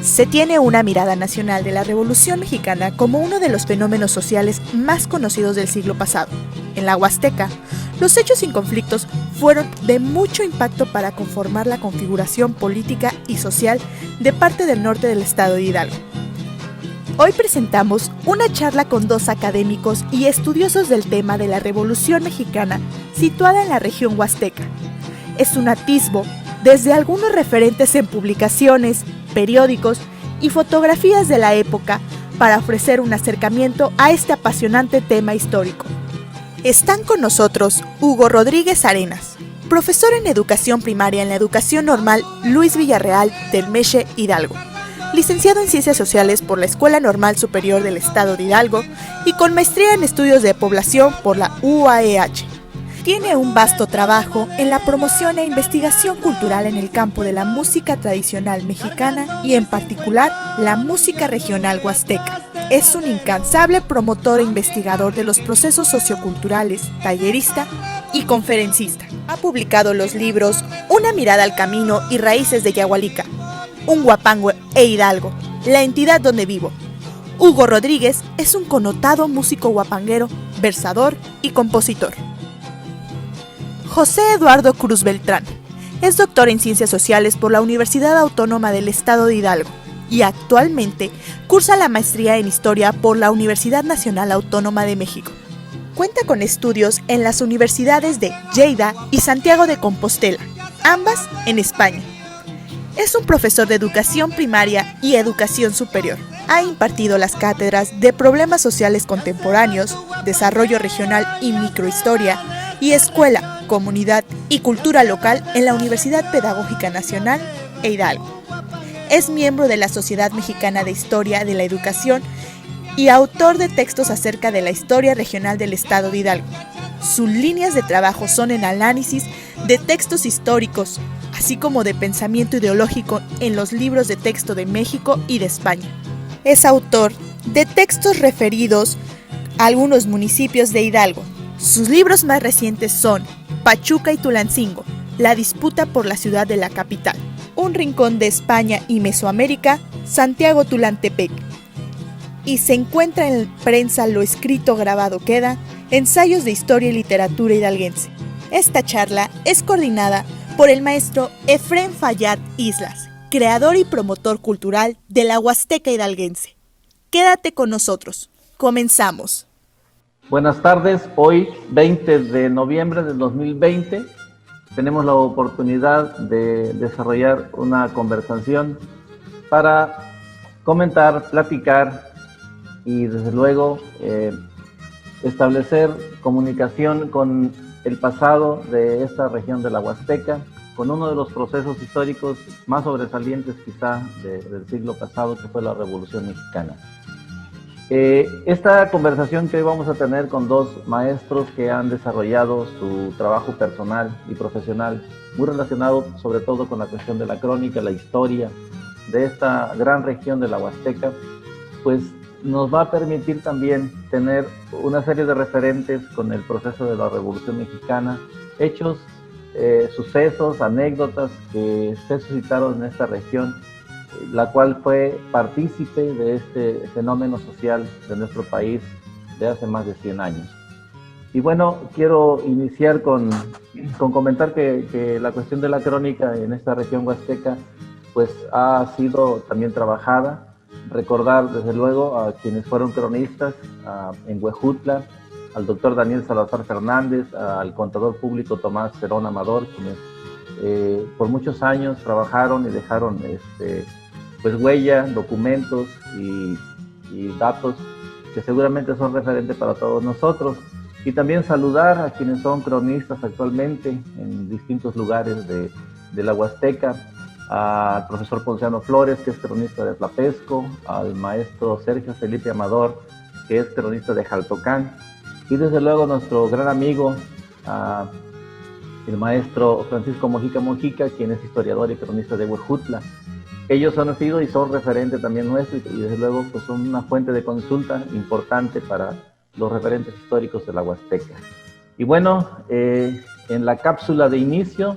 Se tiene una mirada nacional de la Revolución Mexicana como uno de los fenómenos sociales más conocidos del siglo pasado. En la Huasteca, los hechos y conflictos fueron de mucho impacto para conformar la configuración política y social de parte del norte del estado de Hidalgo. Hoy presentamos una charla con dos académicos y estudiosos del tema de la Revolución Mexicana situada en la región Huasteca. Es un atisbo desde algunos referentes en publicaciones, periódicos y fotografías de la época para ofrecer un acercamiento a este apasionante tema histórico. Están con nosotros Hugo Rodríguez Arenas, profesor en Educación Primaria en la Educación Normal Luis Villarreal del Mexe, Hidalgo, licenciado en Ciencias Sociales por la Escuela Normal Superior del Estado de Hidalgo y con maestría en Estudios de Población por la UAEH. Tiene un vasto trabajo en la promoción e investigación cultural en el campo de la música tradicional mexicana y en particular la música regional huasteca. Es un incansable promotor e investigador de los procesos socioculturales, tallerista y conferencista. Ha publicado los libros Una mirada al camino y Raíces de Yahualica, Un Huapango e Hidalgo, La entidad donde vivo. Hugo Rodríguez es un connotado músico huapanguero, versador y compositor. José Eduardo Cruz Beltrán es doctor en Ciencias Sociales por la Universidad Autónoma del Estado de Hidalgo y actualmente cursa la maestría en Historia por la Universidad Nacional Autónoma de México. Cuenta con estudios en las universidades de Lleida y Santiago de Compostela, ambas en España. Es un profesor de Educación Primaria y Educación Superior. Ha impartido las cátedras de Problemas Sociales Contemporáneos, Desarrollo Regional y Microhistoria y Escuela, Comunidad y Cultura Local en la Universidad Pedagógica Nacional e Hidalgo. Es miembro de la Sociedad Mexicana de Historia de la Educación y autor de textos acerca de la historia regional del estado de Hidalgo. Sus líneas de trabajo son en análisis de textos históricos, así como de pensamiento ideológico en los libros de texto de México y de España. Es autor de textos referidos a algunos municipios de Hidalgo. Sus libros más recientes son Pachuca y Tulancingo, la disputa por la ciudad de la capital, Un rincón de España y Mesoamérica, Santiago Tulantepec. Y se encuentra en prensa Lo escrito grabado queda, Ensayos de Historia y Literatura Hidalguense. Esta charla es coordinada por el maestro Efrén Fayad Islas, creador y promotor cultural de la Huasteca Hidalguense. Quédate con nosotros. Comenzamos. Buenas tardes, hoy 20 de noviembre del 2020 tenemos la oportunidad de desarrollar una conversación para comentar, platicar y desde luego establecer comunicación con el pasado de esta región de la Huasteca, con uno de los procesos históricos más sobresalientes quizá del siglo pasado, que fue la Revolución Mexicana. Esta conversación que hoy vamos a tener con dos maestros que han desarrollado su trabajo personal y profesional, muy relacionado sobre todo con la cuestión de la crónica, la historia de esta gran región de la Huasteca, pues nos va a permitir también tener una serie de referentes con el proceso de la Revolución Mexicana, hechos, sucesos, anécdotas que se suscitaron en esta región, la cual fue partícipe de este fenómeno social de nuestro país de hace más de 100 años. Y bueno, quiero iniciar con comentar que la cuestión de la crónica en esta región huasteca pues ha sido también trabajada. Recordar desde luego a quienes fueron cronistas en Huejutla, al doctor Daniel Salazar Fernández, al contador público Tomás Cerón Amador, quienes por muchos años trabajaron y dejaron pues huella, documentos y datos que seguramente son referentes para todos nosotros. Y también saludar a quienes son cronistas actualmente en distintos lugares de la Huasteca, al profesor Ponciano Flores, que es cronista de Tlapesco, al maestro Sergio Felipe Amador, que es cronista de Jaltocán, y desde luego nuestro gran amigo, el maestro Francisco Mojica Mojica, quien es historiador y cronista de Huejutla. Ellos han sido y son referentes también nuestros y desde luego pues son una fuente de consulta importante para los referentes históricos de la Huasteca. Y bueno, en la cápsula de inicio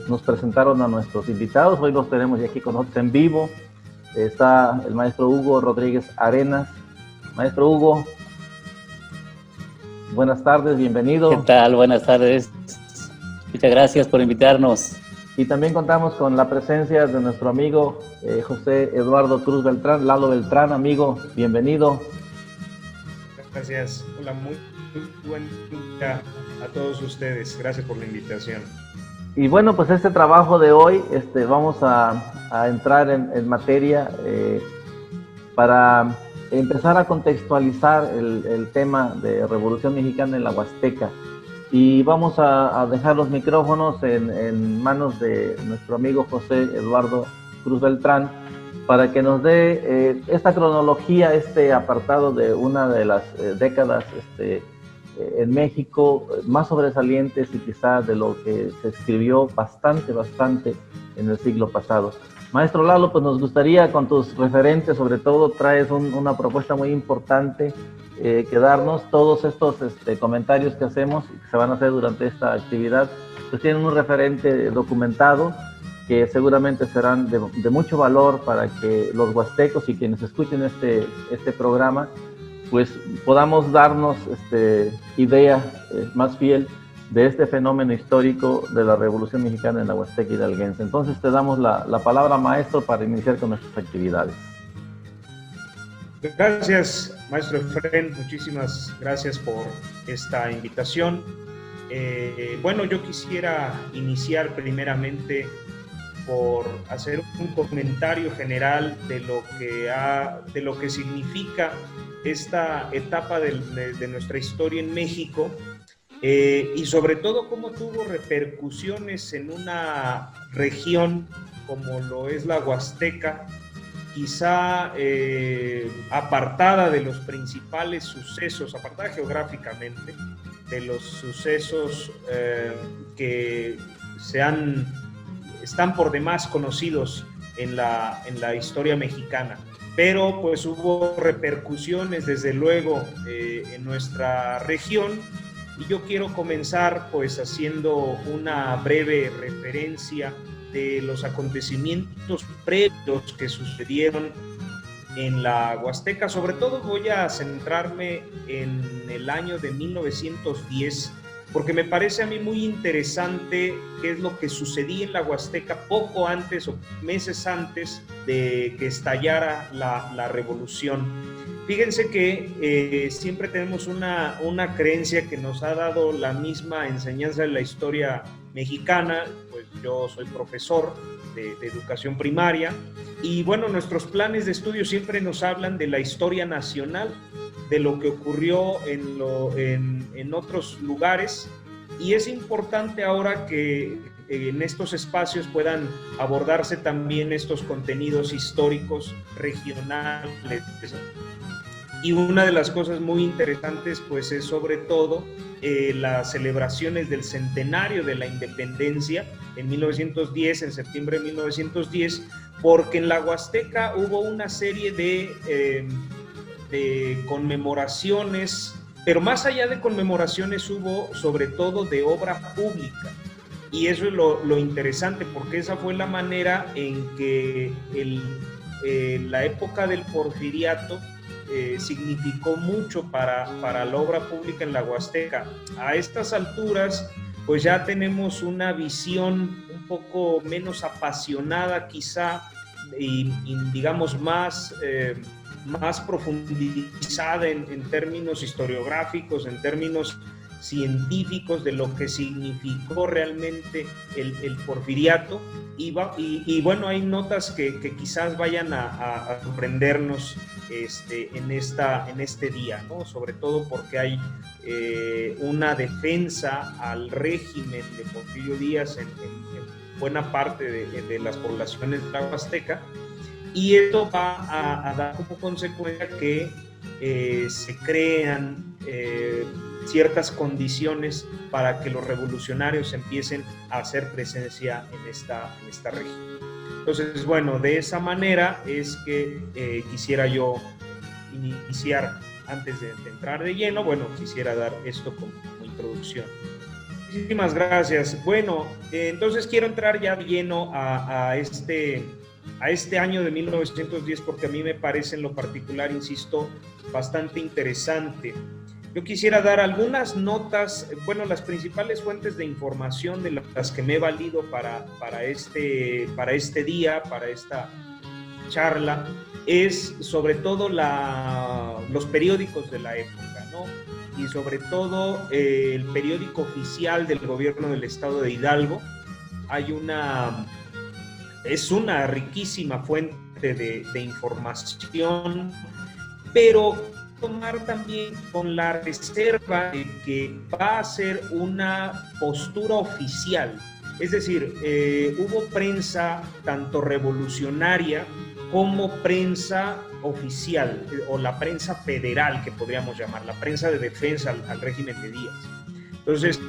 nos presentaron a nuestros invitados, hoy los tenemos ya aquí con nosotros en vivo, está el maestro Hugo Rodríguez Arenas. Maestro Hugo, buenas tardes, bienvenido. ¿Qué tal? Buenas tardes. Muchas gracias por invitarnos. Y también contamos con la presencia de nuestro amigo José Eduardo Cruz Beltrán, Lalo Beltrán, amigo, bienvenido. Gracias. Hola, muy buen día a todos ustedes. Gracias por la invitación. Y bueno, pues este trabajo de hoy, vamos a entrar en materia para empezar a contextualizar el tema de Revolución Mexicana en la Huasteca. Y vamos a dejar los micrófonos en manos de nuestro amigo José Eduardo Cruz Beltrán para que nos dé esta cronología, este apartado de una de las décadas en México más sobresalientes y quizá de lo que se escribió bastante en el siglo pasado. Maestro Lalo, pues nos gustaría con tus referentes, sobre todo traes una propuesta muy importante que darnos. Todos estos comentarios que hacemos y que se van a hacer durante esta actividad, pues tienen un referente documentado que seguramente serán de mucho valor para que los huastecos y quienes escuchen este programa, pues podamos darnos idea más fiel de este fenómeno histórico de la Revolución Mexicana en la Huasteca Hidalguense. Entonces te damos la palabra, maestro, para iniciar con nuestras actividades. Gracias, maestro Efren, muchísimas gracias por esta invitación. Bueno, yo quisiera iniciar primeramente por hacer un comentario general de lo que significa esta etapa de nuestra historia en México, y sobre todo cómo tuvo repercusiones en una región como lo es la Huasteca, quizá apartada de los principales sucesos, apartada geográficamente de los sucesos que están por demás conocidos en la historia mexicana. Pero pues hubo repercusiones desde luego en nuestra región, y yo quiero comenzar pues haciendo una breve referencia de los acontecimientos previos que sucedieron en la Huasteca. Sobre todo voy a centrarme en el año de 1910, porque me parece a mí muy interesante qué es lo que sucedía en la Huasteca poco antes o meses antes de que estallara la revolución. Fíjense que siempre tenemos una creencia que nos ha dado la misma enseñanza de la historia mexicana. Pues yo soy profesor de educación primaria, y bueno, nuestros planes de estudio siempre nos hablan de la historia nacional, de lo que ocurrió en otros lugares, y es importante ahora que en estos espacios puedan abordarse también estos contenidos históricos regionales. Y una de las cosas muy interesantes pues es sobre todo las celebraciones del centenario de la independencia en 1910, en septiembre de 1910, porque en la Huasteca hubo una serie de conmemoraciones, pero más allá de conmemoraciones hubo sobre todo de obra pública. Y eso es lo interesante, porque esa fue la manera en que la época del porfiriato significó mucho para la obra pública en la Huasteca. A estas alturas pues ya tenemos una visión un poco menos apasionada quizá, y digamos más profundizada en términos historiográficos, en términos científicos de lo que significó realmente el porfiriato, y bueno, hay notas que quizás vayan a sorprendernos en este día, ¿no? Sobre todo porque hay una defensa al régimen de Porfirio Díaz en buena parte de las poblaciones de la Huasteca, y esto va a dar como consecuencia que se crean ciertas condiciones para que los revolucionarios empiecen a hacer presencia en esta región. Entonces, bueno, de esa manera es que quisiera yo iniciar, antes de entrar de lleno, bueno, quisiera dar esto como introducción. Muchísimas gracias. Bueno, entonces quiero entrar ya de lleno a este año de 1910 porque a mí me parece en lo particular, insisto, bastante interesante. Yo quisiera dar algunas notas, bueno, las principales fuentes de información de las que me he valido para este día, para esta charla, es sobre todo los periódicos de la época, ¿no? Y sobre todo el periódico oficial del gobierno del estado de Hidalgo. Es una riquísima fuente de información, pero tomar también con la reserva de que va a ser una postura oficial. Es decir, hubo prensa tanto revolucionaria como prensa oficial, o la prensa federal, que podríamos llamar, la prensa de defensa al régimen de Díaz. Entonces,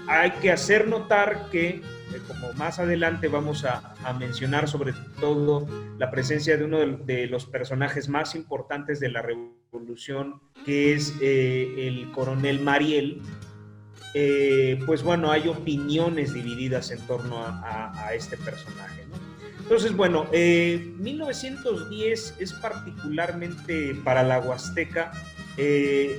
hay que hacer notar que, como más adelante vamos a mencionar sobre todo la presencia de uno de los personajes más importantes de la revolución, que es el coronel Mariel, pues bueno, hay opiniones divididas en torno a este personaje, ¿no? Entonces, bueno, 1910 es particularmente para la Huasteca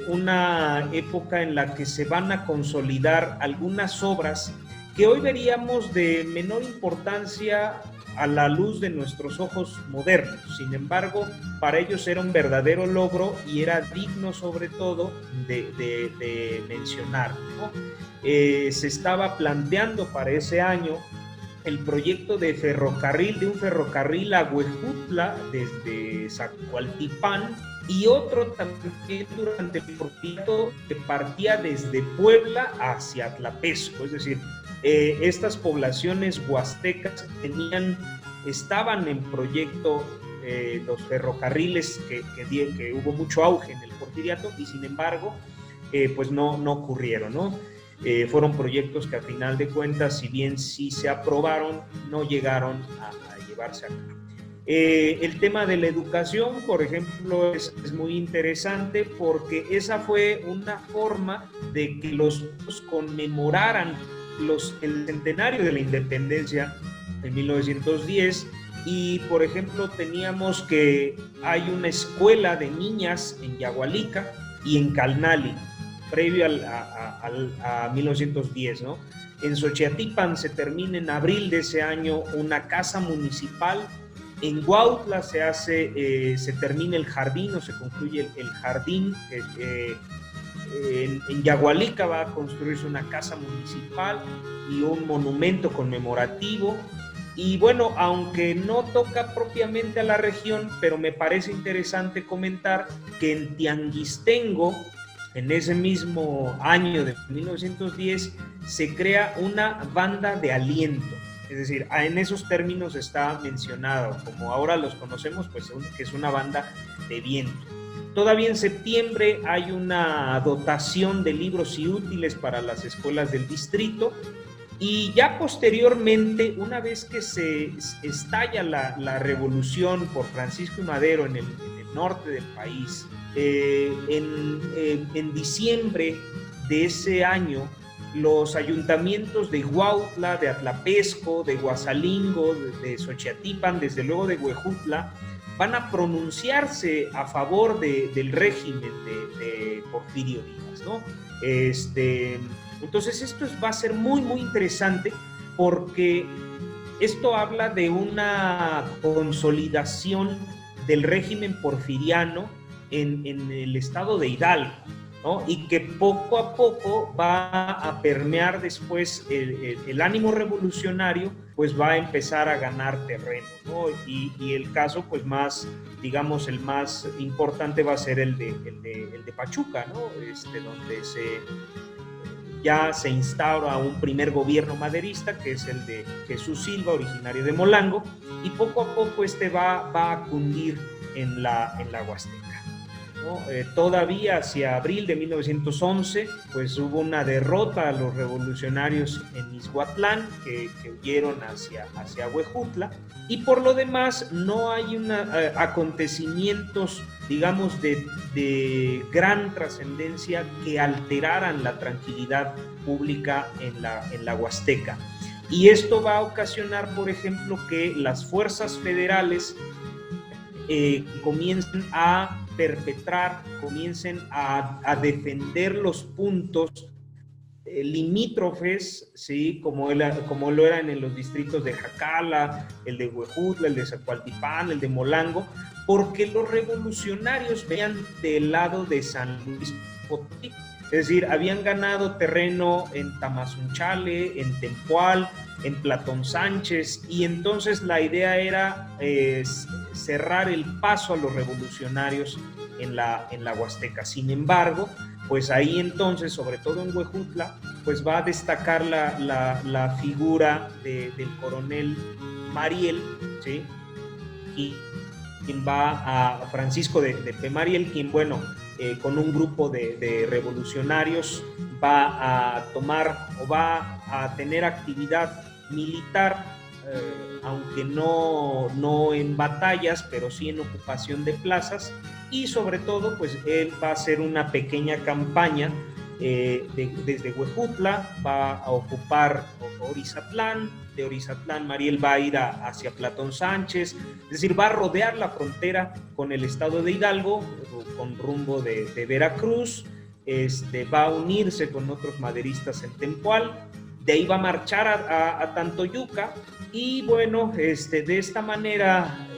una época en la que se van a consolidar algunas obras que hoy veríamos de menor importancia a la luz de nuestros ojos modernos. Sin embargo, para ellos era un verdadero logro y era digno sobre todo de mencionar, ¿no? Se estaba planteando para ese año el proyecto de un ferrocarril a Huejutla desde Zacualtipán, y otro también durante el proyecto que partía desde Puebla hacia Tlapesco. Es decir, estas poblaciones huastecas estaban en proyecto los ferrocarriles que hubo mucho auge en el Porfiriato, y sin embargo pues no ocurrieron, ¿no? Fueron proyectos que a final de cuentas, si bien sí se aprobaron, no llegaron a llevarse a cabo. El tema de la educación, por ejemplo, es muy interesante porque esa fue una forma de que los conmemoraran el centenario de la independencia en 1910, y por ejemplo teníamos que hay una escuela de niñas en Yagualica y en Calnali, previo a 1910, ¿no? En Xochiatípan se termina en abril de ese año una casa municipal. En Huautla se termina el jardín, o se concluye el jardín. En Yagualica va a construirse una casa municipal y un monumento conmemorativo. Y bueno, aunque no toca propiamente a la región, pero me parece interesante comentar que en Tianguistengo, en ese mismo año de 1910, se crea una banda de aliento. Es decir, en esos términos está mencionado, como ahora los conocemos, pues que es una banda de viento. Todavía en septiembre hay una dotación de libros y útiles para las escuelas del distrito, y ya posteriormente, una vez que se estalla la revolución por Francisco y Madero en el norte del país, en diciembre de ese año, los ayuntamientos de Huautla, de Atlapesco, de Guasalingo, de Xochiatípan, desde luego de Huejutla, van a pronunciarse a favor del régimen de Porfirio Díaz, ¿no? Entonces esto va a ser muy, muy interesante, porque esto habla de una consolidación del régimen porfiriano en el estado de Hidalgo, ¿no? Y que poco a poco va a permear después el ánimo revolucionario, pues va a empezar a ganar terreno, ¿no? Y el caso, pues más, digamos, el más importante va a ser el de Pachuca, ¿no? Donde ya se instaura un primer gobierno maderista, que es el de Jesús Silva, originario de Molango, y poco a poco va a cundir en la Huasteca. ¿no? Todavía hacia abril de 1911, pues hubo una derrota a los revolucionarios en Izhuatlán, que huyeron hacia Huejutla, y por lo demás no hay acontecimientos, digamos, de gran trascendencia que alteraran la tranquilidad pública en la Huasteca. Y esto va a ocasionar, por ejemplo, que las fuerzas federales comiencen a perpetrar, comiencen a defender los puntos limítrofes, ¿sí? como lo eran en los distritos de Jacala, el de Huejutla, el de Zacualtipán, el de Molango, porque los revolucionarios venían del lado de San Luis Potosí. Es decir, habían ganado terreno en Tamazunchale, en Tempoal, en Platón Sánchez, y entonces la idea era cerrar el paso a los revolucionarios en la Huasteca. Sin embargo, pues ahí entonces, sobre todo en Huejutla, pues va a destacar la figura del coronel Mariel, ¿sí? Y quien va a Francisco de P. Mariel, quien, bueno, con un grupo de revolucionarios va a tomar o va a tener actividad militar, aunque no en batallas, pero sí en ocupación de plazas, y sobre todo pues él va a hacer una pequeña campaña desde Huejutla, va a ocupar Orizatlán, de Orizatlán Mariel va a ir hacia Platón Sánchez, es decir, va a rodear la frontera con el estado de Hidalgo, con rumbo de Veracruz, va a unirse con otros maderistas en Tempoal, de ahí va a marchar a Tantoyuca, y bueno, de esta manera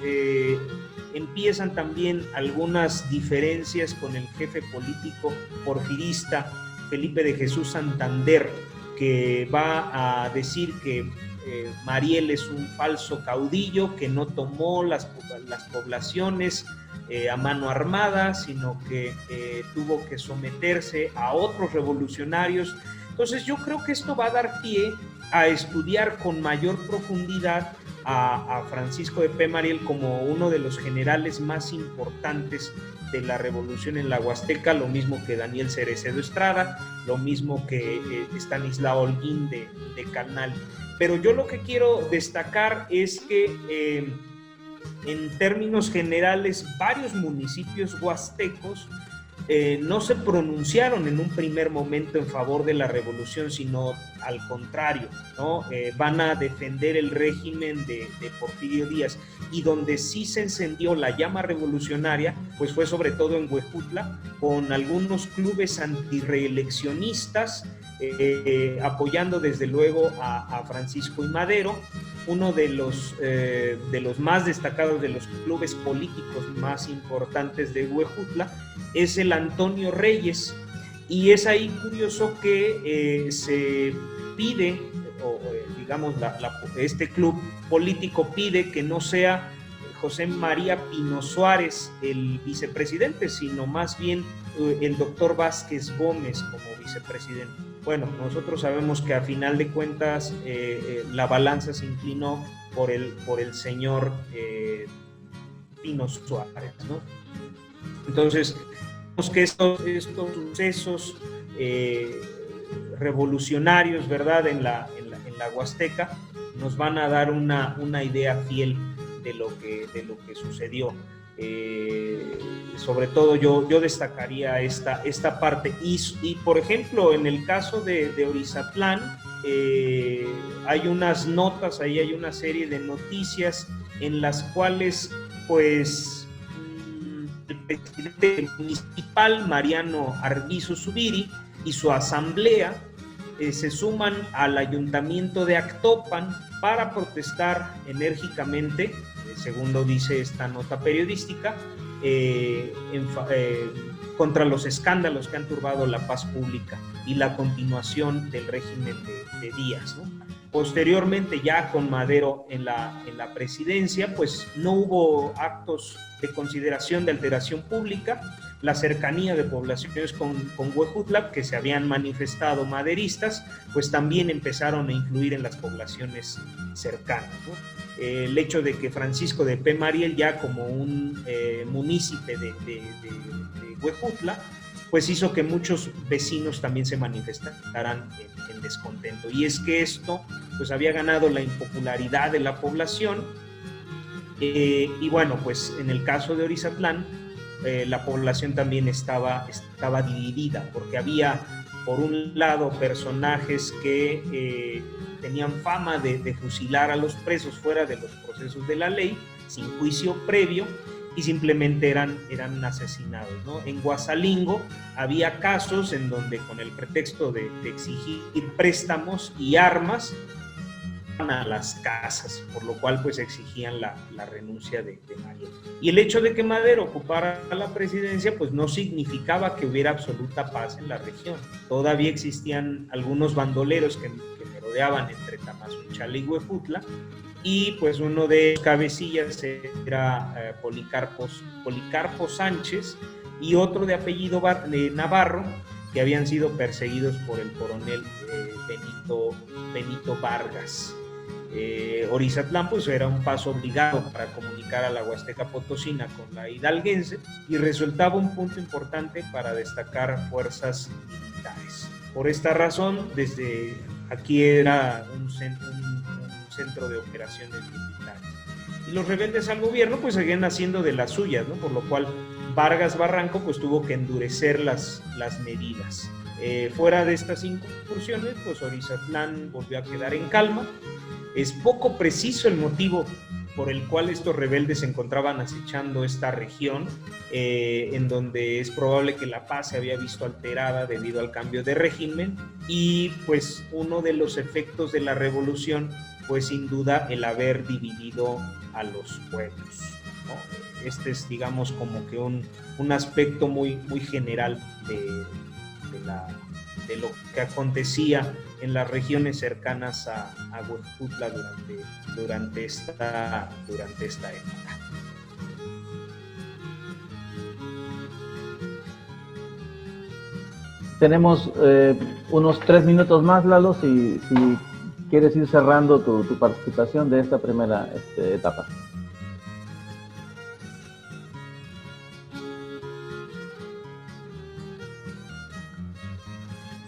empiezan también algunas diferencias con el jefe político porfirista Felipe de Jesús Santander, que va a decir que Mariel es un falso caudillo, que no tomó las poblaciones a mano armada, sino que tuvo que someterse a otros revolucionarios. Entonces yo creo que esto va a dar pie a estudiar con mayor profundidad a Francisco de P. Mariel como uno de los generales más importantes de la revolución en la Huasteca, lo mismo que Daniel Cereceda Estrada, lo mismo que Estanislao Holguín de Canal. Pero yo lo que quiero destacar es que en términos generales varios municipios huastecos no se pronunciaron en un primer momento en favor de la revolución, sino al contrario, ¿no? Van a defender el régimen de Porfirio Díaz, y donde sí se encendió la llama revolucionaria, pues fue sobre todo en Huejutla, con algunos clubes antireeleccionistas, apoyando desde luego a Francisco I. Madero. Uno de los más destacados, de los clubes políticos más importantes de Huejutla, es el Antonio Reyes, y es ahí curioso que se pide, digamos, este club político pide que no sea José María Pino Suárez el vicepresidente, sino más bien el doctor Vázquez Gómez como vicepresidente. Bueno, nosotros sabemos que a final de cuentas la balanza se inclinó por el señor Pino Suárez, ¿no? Entonces, vemos que estos sucesos revolucionarios, ¿verdad?, en la Huasteca, nos van a dar una idea fiel de lo que sucedió. Sobre todo yo destacaría esta parte, y por ejemplo en el caso de Orizatlán, hay unas notas, ahí hay una serie de noticias en las cuales pues el presidente municipal Mariano Arvizu Zubiri y su asamblea se suman al ayuntamiento de Actopan para protestar enérgicamente, según lo dice esta nota periodística, contra los escándalos que han turbado la paz pública y la continuación del régimen de Díaz, ¿no? Posteriormente, ya con Madero en la presidencia, pues no hubo actos de consideración de alteración pública. la cercanía de poblaciones con Huejutla, que se habían manifestado maderistas, pues también empezaron a influir en las poblaciones cercanas, ¿no? El hecho de que Francisco de P. Mariel, ya como un munícipe de Huejutla, pues hizo que muchos vecinos también se manifestaran en descontento. Y es que esto pues había ganado la impopularidad de la población, y bueno, pues en el caso de Orizatlán, la población también estaba dividida, porque había por un lado personajes que tenían fama de fusilar a los presos fuera de los procesos de la ley, sin juicio previo, y simplemente eran asesinados, ¿no? En Guasalingo había casos en donde con el pretexto de exigir préstamos y armas a las casas, por lo cual pues exigían la renuncia de Mariel. Y el hecho de que Madero ocupara la presidencia pues no significaba que hubiera absoluta paz en la región. Todavía existían algunos bandoleros que merodeaban entre Tamazunchale y Huejutla, y pues uno de los cabecillas era Policarpo Sánchez, y otro de apellido Navarro, que habían sido perseguidos por el coronel Benito Vargas. Orizatlán pues era un paso obligado para comunicar a la Huasteca Potosina con la hidalguense, y resultaba un punto importante para destacar fuerzas militares. Por esta razón, desde aquí era un centro de operaciones militares. Y los rebeldes al gobierno pues seguían haciendo de las suyas, ¿no? Por lo cual Vargas Barranco pues tuvo que endurecer las medidas. Fuera de estas incursiones, pues Orizatlán volvió a quedar en calma. Es poco preciso el motivo por el cual estos rebeldes se encontraban acechando esta región, en donde es probable que la paz se había visto alterada debido al cambio de régimen, y pues uno de los efectos de la revolución fue sin duda el haber dividido a los pueblos, ¿no? Este es, digamos, como que un aspecto muy general de lo que acontecía en las regiones cercanas a Huejutla durante esta época. Tenemos unos 3 minutos más, Lalo, si quieres ir cerrando tu participación de esta primera etapa.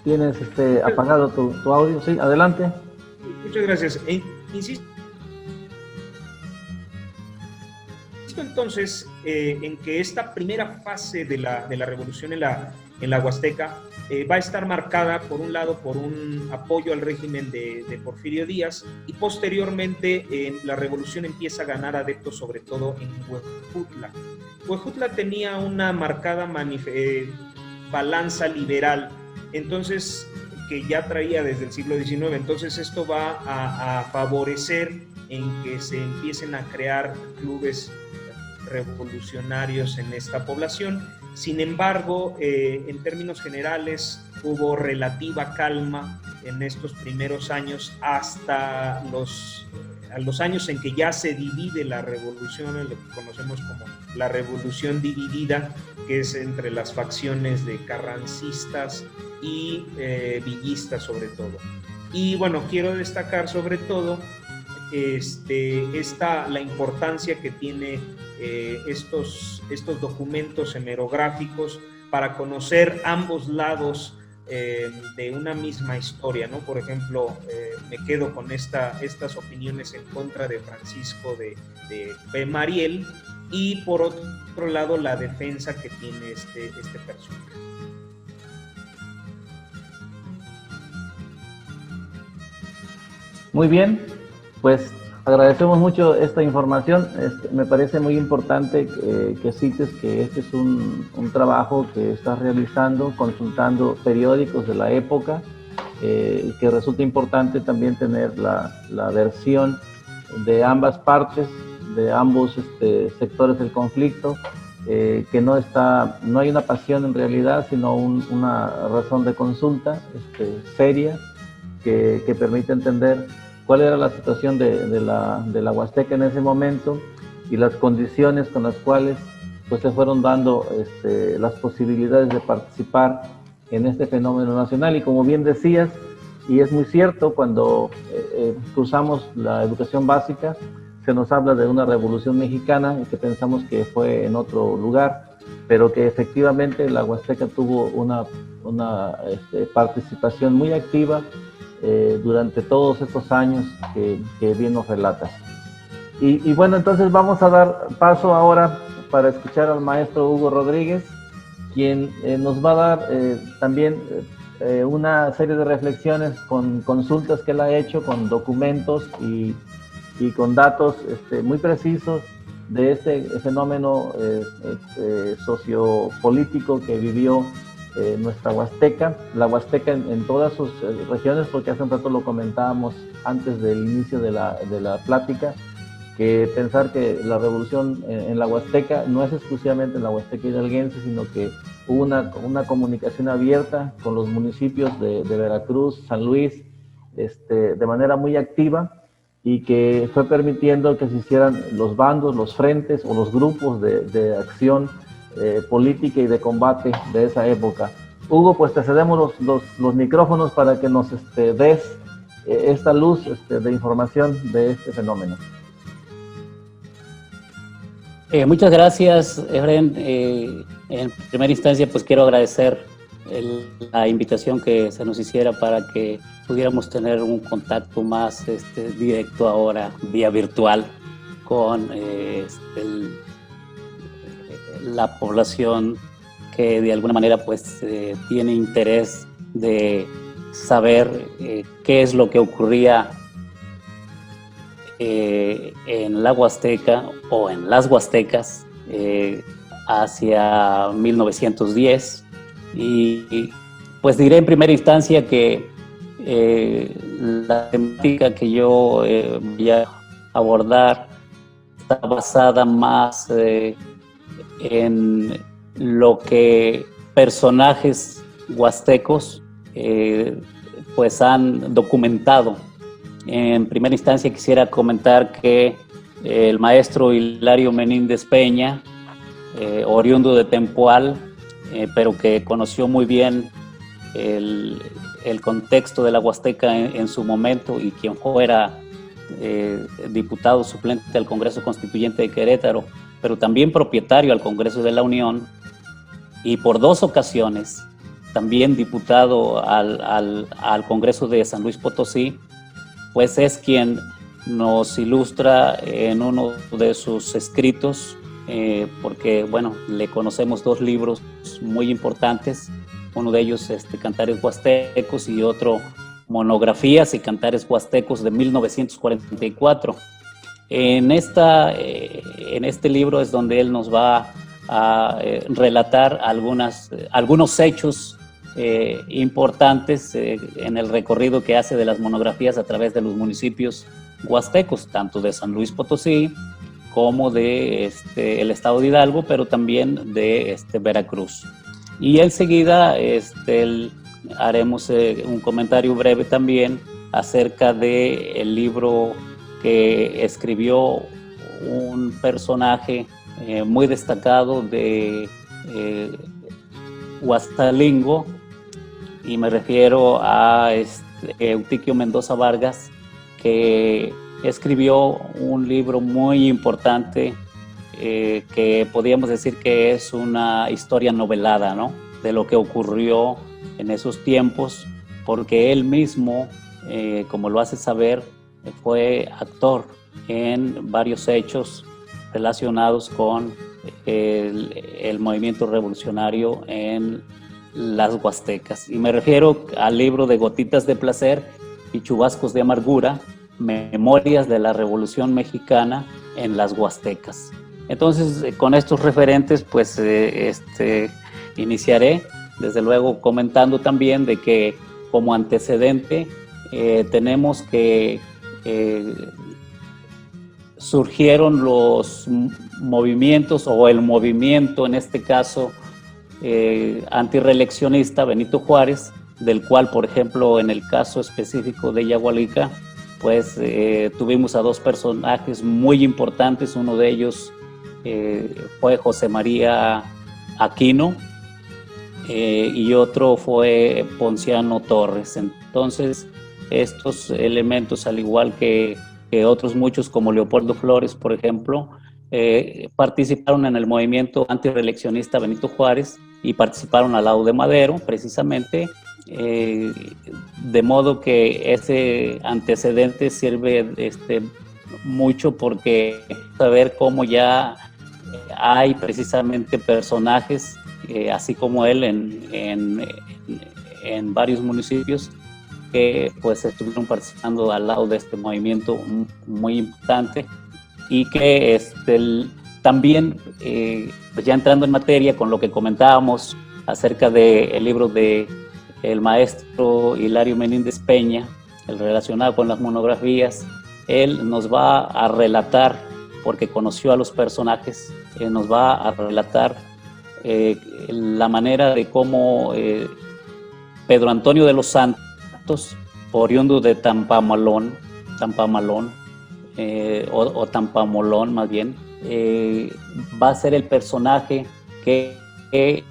Tienes apagado tu audio, sí, adelante. Muchas gracias. Insisto entonces en que esta primera fase de la revolución en la Huasteca va a estar marcada, por un lado, por un apoyo al régimen de Porfirio Díaz, y posteriormente la revolución empieza a ganar adeptos, sobre todo en Huejutla. Huejutla tenía una marcada balanza liberal, entonces, que ya traía desde el siglo XIX. Entonces esto va a favorecer en que se empiecen a crear clubes revolucionarios en esta población. Sin embargo, en términos generales hubo relativa calma en estos primeros años, hasta los años en que ya se divide la revolución, en lo que conocemos como la revolución dividida, que es entre las facciones de carrancistas y villistas sobre todo. Y bueno, quiero destacar sobre todo la importancia que tiene estos documentos hemerográficos para conocer ambos lados de una misma historia, ¿no? Por ejemplo, me quedo con estas opiniones en contra de Francisco de P. Mariel, y por otro lado la defensa que tiene este personaje. Muy bien, pues agradecemos mucho esta información. Me parece muy importante que cites que este es un trabajo que estás realizando, consultando periódicos de la época, que resulta importante también tener la versión de ambas partes, de ambos sectores del conflicto, que no hay una pasión en realidad, sino una razón de consulta seria que permite entender cuál era la situación de la Huasteca en ese momento y las condiciones con las cuales pues se fueron dando las posibilidades de participar en este fenómeno nacional. Y como bien decías, y es muy cierto, cuando cursamos la educación básica, se nos habla de una revolución mexicana y que pensamos que fue en otro lugar, pero que efectivamente la Huasteca tuvo una participación muy activa durante todos estos años que bien nos relatas. Y bueno, entonces vamos a dar paso ahora para escuchar al maestro Hugo Rodríguez, quien nos va a dar también una serie de reflexiones con consultas que él ha hecho, con documentos y con datos muy precisos de este fenómeno sociopolítico que vivió nuestra Huasteca, la Huasteca en todas sus regiones, porque hace un rato lo comentábamos antes del inicio de la plática, que pensar que la revolución en la Huasteca no es exclusivamente en la Huasteca hidalguense, sino que hubo una comunicación abierta con los municipios de Veracruz, San Luis, de manera muy activa, y que fue permitiendo que se hicieran los bandos, los frentes o los grupos de acción política y de combate de esa época. Hugo, pues te cedemos los micrófonos para que nos des esta luz de información de este fenómeno. Muchas gracias, Efren. En primera instancia, pues quiero agradecer la invitación que se nos hiciera para que pudiéramos tener un contacto más directo ahora, vía virtual, con la población que de alguna manera pues tiene interés de saber qué es lo que ocurría en la Huasteca o en las Huastecas hacia 1910, y pues diré en primera instancia que la temática que yo voy a abordar está basada más en lo que personajes huastecos pues han documentado. En primera instancia quisiera comentar que el maestro Hilario Menéndez Peña, oriundo de Tempoal, pero que conoció muy bien el contexto de la Huasteca en su momento, y quien fuera diputado suplente al Congreso Constituyente de Querétaro, pero también propietario al Congreso de la Unión, y por 2 ocasiones también diputado al Congreso de San Luis Potosí, pues es quien nos ilustra en uno de sus escritos, porque, bueno, le conocemos 2 libros muy importantes, uno de ellos Cantares Huastecos y otro Monografías y Cantares Huastecos de 1944. En este libro es donde él nos va a relatar algunos hechos importantes en el recorrido que hace de las monografías a través de los municipios huastecos, tanto de San Luis Potosí como de el estado de Hidalgo, pero también de Veracruz. Y enseguida haremos un comentario breve también acerca del libro que escribió un personaje muy destacado de Huastalingo, y me refiero a Eutiquio Mendoza Vargas, que escribió un libro muy importante que podríamos decir que es una historia novelada, ¿no?, de lo que ocurrió en esos tiempos, porque él mismo, como lo hace saber, fue actor en varios hechos relacionados con el movimiento revolucionario en las Huastecas. Y me refiero al libro de Gotitas de Placer y Chubascos de Amargura, Memorias de la Revolución Mexicana en las Huastecas. Entonces, con estos referentes, pues iniciaré, desde luego, comentando también de que como antecedente tenemos que surgieron los movimientos, o el movimiento, en este caso, antirreeleccionista Benito Juárez, del cual, por ejemplo, en el caso específico de Yagualica, pues tuvimos a 2 personajes muy importantes, uno de ellos fue José María Aquino, y otro fue Ponciano Torres. Entonces, estos elementos, al igual que otros muchos como Leopoldo Flores, por ejemplo, participaron en el movimiento antireeleccionista Benito Juárez y participaron al lado de Madero, precisamente, de modo que ese antecedente sirve mucho porque saber cómo ya hay precisamente personajes, así como él, en varios municipios que pues estuvieron participando al lado de este movimiento muy importante, y que también, pues ya entrando en materia con lo que comentábamos acerca del libro de el maestro Hilario Menéndez Peña, el relacionado con las monografías, él nos va a relatar, porque conoció a los personajes, nos va a relatar la manera de cómo Pedro Antonio de los Santos, oriundo de Tampamalón, o Tampamolón más bien, va a ser el personaje que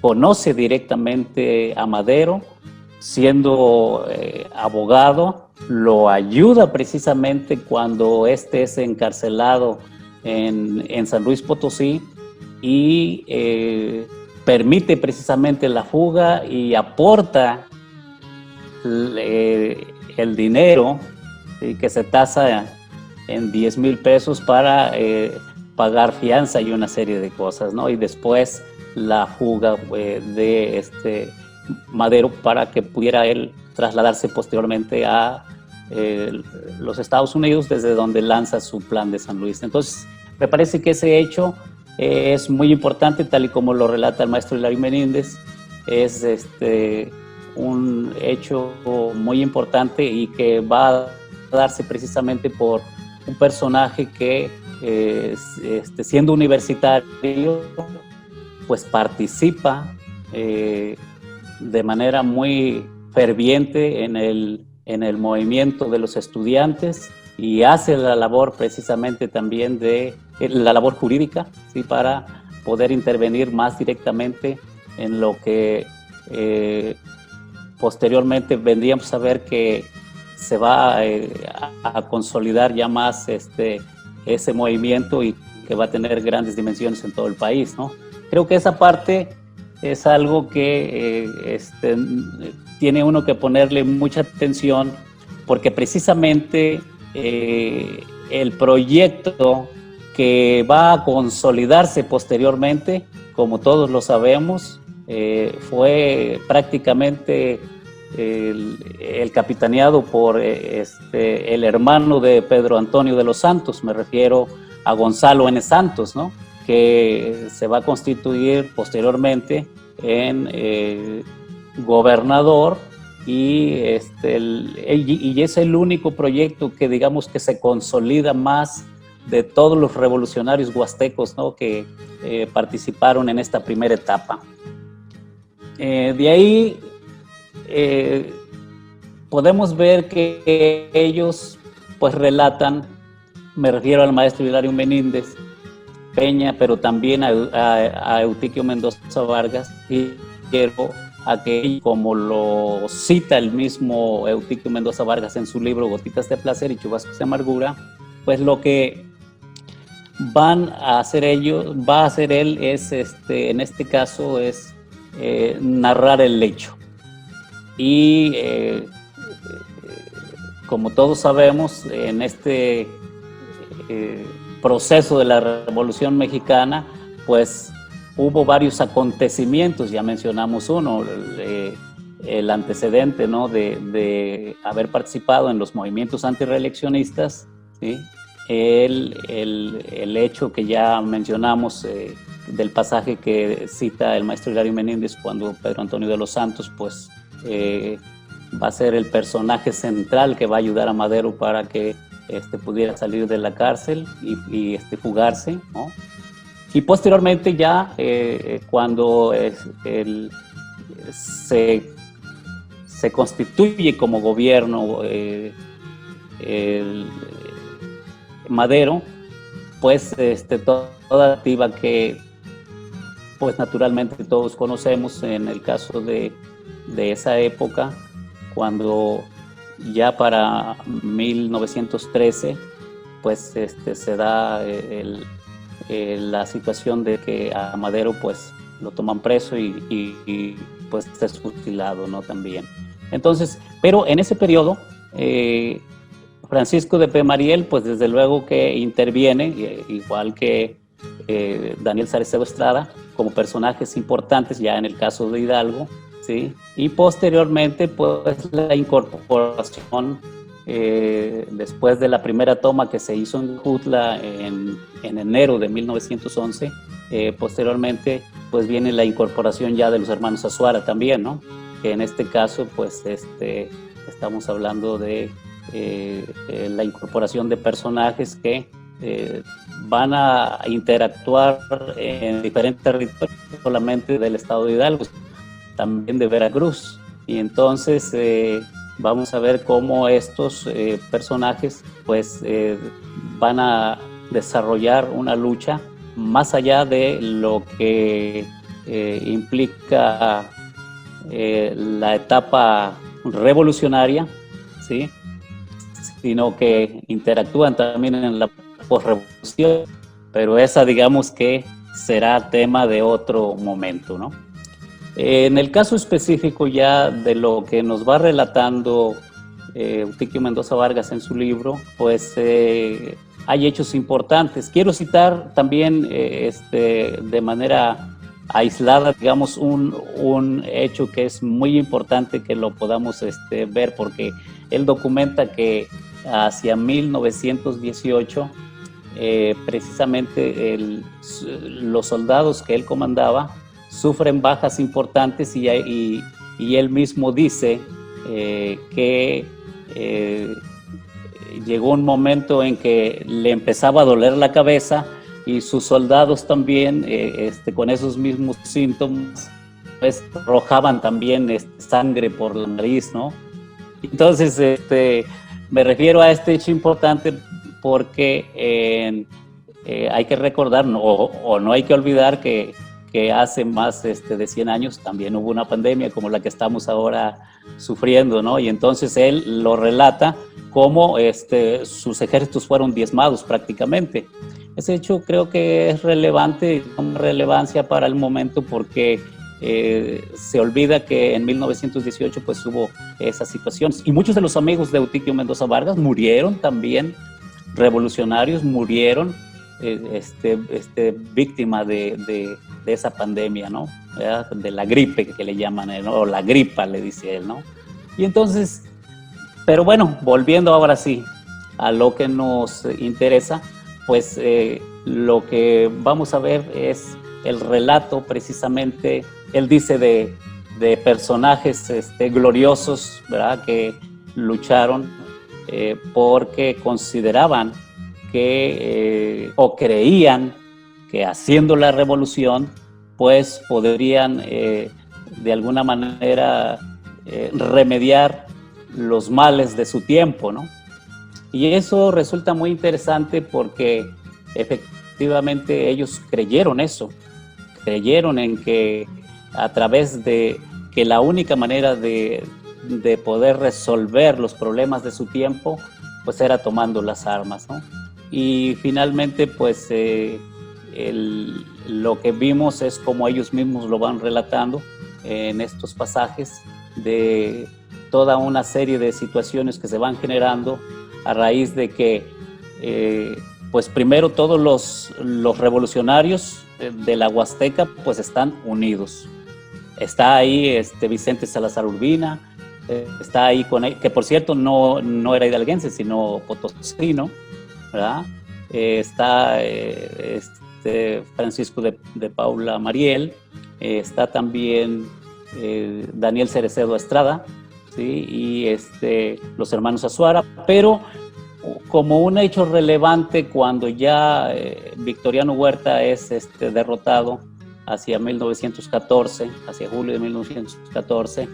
conoce directamente a Madero, siendo abogado, lo ayuda precisamente cuando éste es encarcelado en San Luis Potosí, y permite precisamente la fuga y aporta el dinero, ¿sí?, que se tasa en 10,000 pesos para pagar fianza y una serie de cosas, ¿no? Y después la fuga de Madero para que pudiera él trasladarse posteriormente a los Estados Unidos, desde donde lanza su plan de San Luis. Entonces, me parece que ese hecho es muy importante, tal y como lo relata el maestro Hilario Menéndez. Es un hecho muy importante y que va a darse precisamente por un personaje que, siendo universitario, pues participa de manera muy ferviente en el movimiento de los estudiantes, y hace la labor precisamente también de la labor jurídica, ¿sí?, para poder intervenir más directamente en lo que posteriormente vendríamos a ver que se va a consolidar ya más ese movimiento, y que va a tener grandes dimensiones en todo el país, ¿no? Creo que esa parte es algo que tiene uno que ponerle mucha atención, porque precisamente el proyecto que va a consolidarse posteriormente, como todos lo sabemos, fue prácticamente el capitaneado por el hermano de Pedro Antonio de los Santos, me refiero a Gonzalo N. Santos, ¿no?, que se va a constituir posteriormente en gobernador, y es el único proyecto que, digamos, que se consolida más de todos los revolucionarios huastecos, ¿no?, que participaron en esta primera etapa. De ahí podemos ver que ellos pues relatan, me refiero al maestro Hilario Menéndez Peña, pero también a Eutiquio Mendoza Vargas, y quiero a que, como lo cita el mismo Eutiquio Mendoza Vargas en su libro Gotitas de Placer y Chubascos de Amargura, pues lo que va a hacer él es, en este caso, es narrar el hecho. Y como todos sabemos, en este proceso de la Revolución Mexicana, pues hubo varios acontecimientos. Ya mencionamos uno, el antecedente, ¿no?, de haber participado en los movimientos antireeleccionistas, ¿sí?, el hecho que ya mencionamos del pasaje que cita el maestro Hilario Menéndez, cuando Pedro Antonio de los Santos pues va a ser el personaje central que va a ayudar a Madero para que pudiera salir de la cárcel y fugarse, ¿no? Y posteriormente ya cuando se constituye como gobierno Madero, pues toda activa que pues naturalmente todos conocemos en el caso de esa época, cuando ya para 1913 pues se da la situación de que a Madero pues lo toman preso y pues es fusilado, ¿no? También. Entonces, pero en ese periodo Francisco de P. Mariel, pues desde luego que interviene, igual que Daniel Salcedo Estrada, como personajes importantes ya en el caso de Hidalgo, ¿sí? Y posteriormente, pues la incorporación, después de la primera toma que se hizo en Jutla en enero de 1911, posteriormente, pues viene la incorporación ya de los hermanos Azuara también, ¿no? Que en este caso, pues estamos hablando de la incorporación de personajes que van a interactuar en diferentes territorios, no solamente del estado de Hidalgo, también de Veracruz. Y entonces vamos a ver cómo estos personajes pues van a desarrollar una lucha más allá de lo que implica la etapa revolucionaria, ¿sí? Sino que interactúan también en la posrevolución, pero esa digamos que será tema de otro momento, ¿no? En el caso específico ya de lo que nos va relatando Eustiquio Mendoza Vargas en su libro, pues hay hechos importantes. Quiero citar también de manera aislada, digamos, un hecho que es muy importante que lo podamos ver, porque él documenta que hacia 1918, precisamente los soldados que él comandaba sufren bajas importantes y él mismo dice que llegó un momento en que le empezaba a doler la cabeza y sus soldados también, con esos mismos síntomas, pues arrojaban también sangre por la nariz, ¿no? Entonces, me refiero a este hecho importante porque hay que recordar, o no hay que olvidar que hace más de 100 años también hubo una pandemia como la que estamos ahora sufriendo, ¿no? Y entonces él lo relata como sus ejércitos fueron diezmados prácticamente. Ese hecho creo que es relevante, con relevancia para el momento, porque se olvida que en 1918 pues hubo esas situaciones y muchos de los amigos de Eustiquio Mendoza Vargas murieron también, revolucionarios murieron víctima de esa pandemia, ¿no? ¿Verdad? De la gripe que le llaman, ¿no? O la gripa le dice él, ¿no? Y entonces, pero bueno, volviendo ahora sí a lo que nos interesa, pues lo que vamos a ver es el relato precisamente, él dice de personajes gloriosos, ¿verdad? Que lucharon porque consideraban que, o creían que haciendo la revolución, pues podrían de alguna manera remediar los males de su tiempo, ¿no? Y eso resulta muy interesante porque efectivamente ellos creyeron eso, creyeron en que a través de que la única manera de poder resolver los problemas de su tiempo, pues era tomando las armas, ¿no? Y finalmente, pues lo que vimos es como ellos mismos lo van relatando en estos pasajes de toda una serie de situaciones que se van generando a raíz de que, pues primero todos los revolucionarios de la Huasteca pues están unidos. Está ahí Vicente Salazar Urbina, está ahí con él, que por cierto no era hidalguense, sino potosino, ¿verdad? Está Francisco de Paula Mariel, está también Daniel Salcedo Estrada, ¿sí? Y los hermanos Azuara, pero como un hecho relevante cuando ya Victoriano Huerta es derrotado hacia 1914, hacia julio de 1914,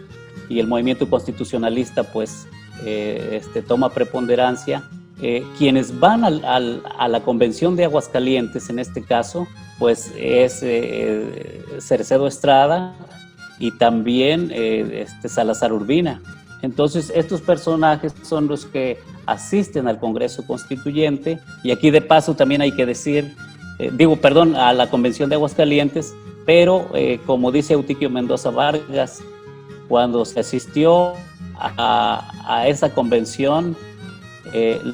y el movimiento constitucionalista pues toma preponderancia, quienes van a la Convención de Aguascalientes, en este caso, pues es Cercedo Estrada y también Salazar Urbina. Entonces, estos personajes son los que asisten al Congreso Constituyente, y aquí de paso también hay que decir, a la Convención de Aguascalientes, pero como dice Eutiquio Mendoza Vargas, cuando se asistió a esa convención,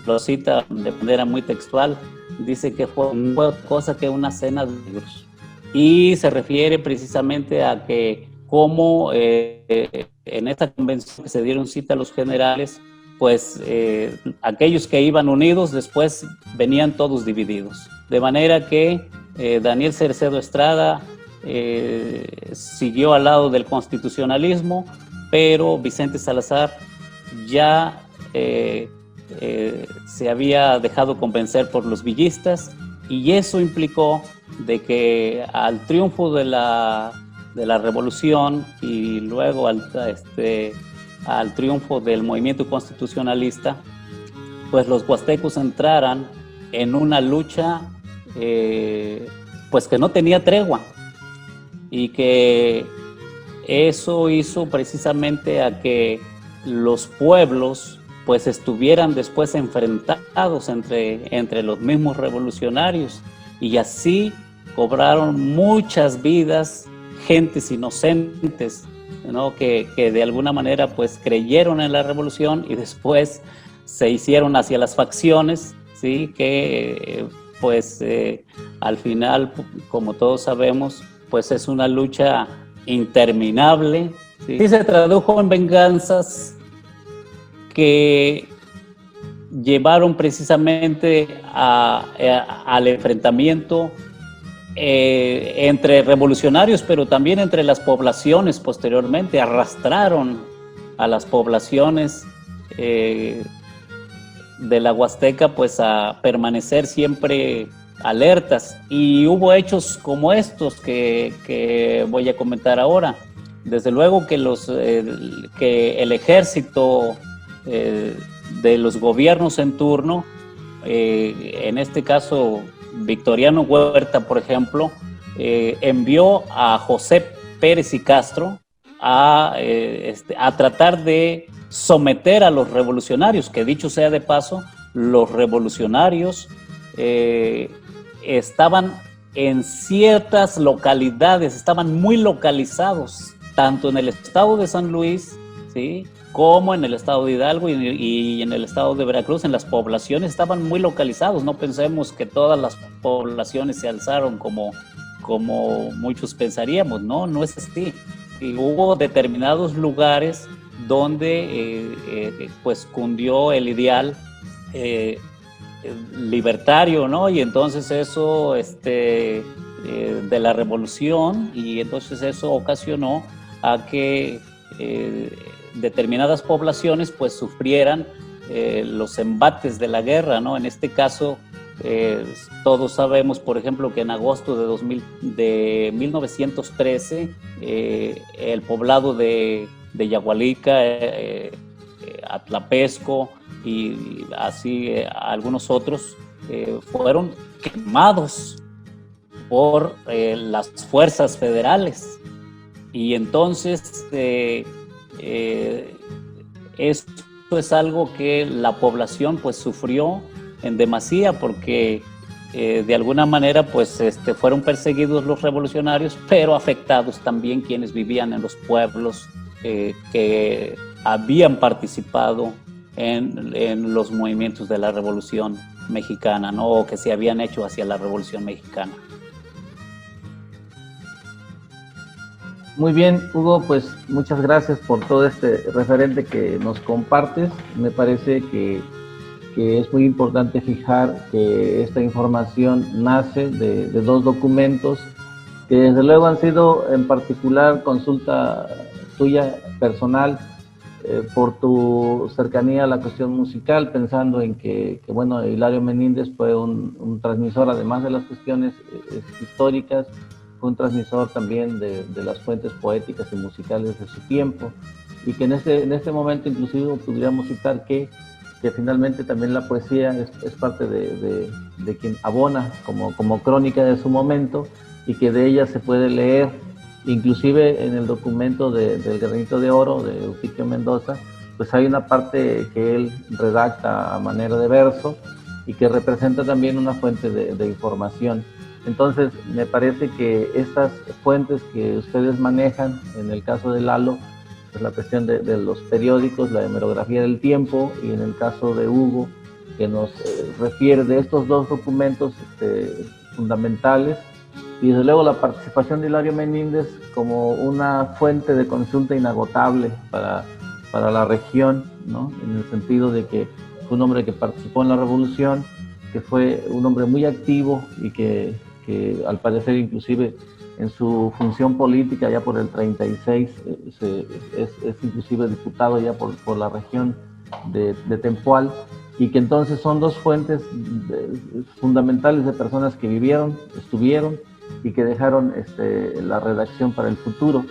lo cita de manera muy textual, dice que fue otra cosa que una cena de libros. Y se refiere precisamente a que como en esta convención que se dieron cita a los generales, pues aquellos que iban unidos después venían todos divididos. De manera que Daniel Cercedo Estrada siguió al lado del constitucionalismo, pero Vicente Salazar ya se había dejado convencer por los villistas, y eso implicó de que al triunfo de la revolución y luego al triunfo del movimiento constitucionalista, pues los huastecos entraran en una lucha pues que no tenía tregua, y que eso hizo precisamente a que los pueblos pues estuvieran después enfrentados entre los mismos revolucionarios, y así cobraron muchas vidas gentes inocentes, ¿no? que de alguna manera pues creyeron en la revolución y después se hicieron hacia las facciones, ¿sí? Que pues al final, como todos sabemos, pues es una lucha interminable, ¿sí? Y se tradujo en venganzas que llevaron precisamente al enfrentamiento entre revolucionarios, pero también entre las poblaciones posteriormente. Arrastraron a las poblaciones de la Huasteca pues a permanecer siempre alertas, y hubo hechos como estos que voy a comentar ahora. Desde luego que el ejército de los gobiernos en turno, en este caso Victoriano Huerta, por ejemplo, envió a José Pérez y Castro a tratar de someter a los revolucionarios, que dicho sea de paso, los revolucionarios estaban en ciertas localidades, estaban muy localizados, tanto en el estado de San Luis, ¿sí?, como en el estado de Hidalgo y en el estado de Veracruz. En las poblaciones estaban muy localizados. No pensemos que todas las poblaciones se alzaron como muchos pensaríamos. No es así. Y hubo determinados lugares donde pues cundió el ideal libertario, ¿no? Y entonces eso de la revolución, y entonces eso ocasionó a que determinadas poblaciones pues sufrieran los embates de la guerra, ¿no? En este caso, todos sabemos, por ejemplo, que en agosto de 1913, el poblado de Yagualica, Atlapesco y así algunos otros fueron quemados por las fuerzas federales. Y entonces esto es algo que la población pues sufrió en demasía, porque de alguna manera pues fueron perseguidos los revolucionarios, pero afectados también quienes vivían en los pueblos que habían participado en los movimientos de la Revolución Mexicana, ¿no? O que se habían hecho hacia la Revolución Mexicana. Muy bien, Hugo, pues muchas gracias por todo este referente que nos compartes. Me parece que es muy importante fijar que esta información nace de dos documentos que desde luego han sido en particular consulta tuya personal por tu cercanía a la cuestión musical, pensando en que bueno, Hilario Meníndez fue un transmisor, además de las cuestiones históricas, fue un transmisor también de las fuentes poéticas y musicales de su tiempo, y que en este momento inclusive pudiéramos citar que que finalmente también la poesía es parte de quien abona como crónica de su momento, y que de ella se puede leer, inclusive en el documento del Granito de Oro de Eutiquio Mendoza, pues hay una parte que él redacta a manera de verso y que representa también una fuente de información. Entonces, me parece que estas fuentes que ustedes manejan, en el caso de Lalo, pues la cuestión de los periódicos, la hemerografía del tiempo, y en el caso de Hugo, que nos refiere de estos dos documentos fundamentales, y desde luego la participación de Hilario Meníndez como una fuente de consulta inagotable para la región, ¿no? En el sentido de que fue un hombre que participó en la revolución, que fue un hombre muy activo y que al parecer inclusive en su función política ya por el 36 es inclusive diputado ya por la región de Tempoal, y que entonces son dos fuentes fundamentales de personas que vivieron, estuvieron y que dejaron la redacción para el futuro.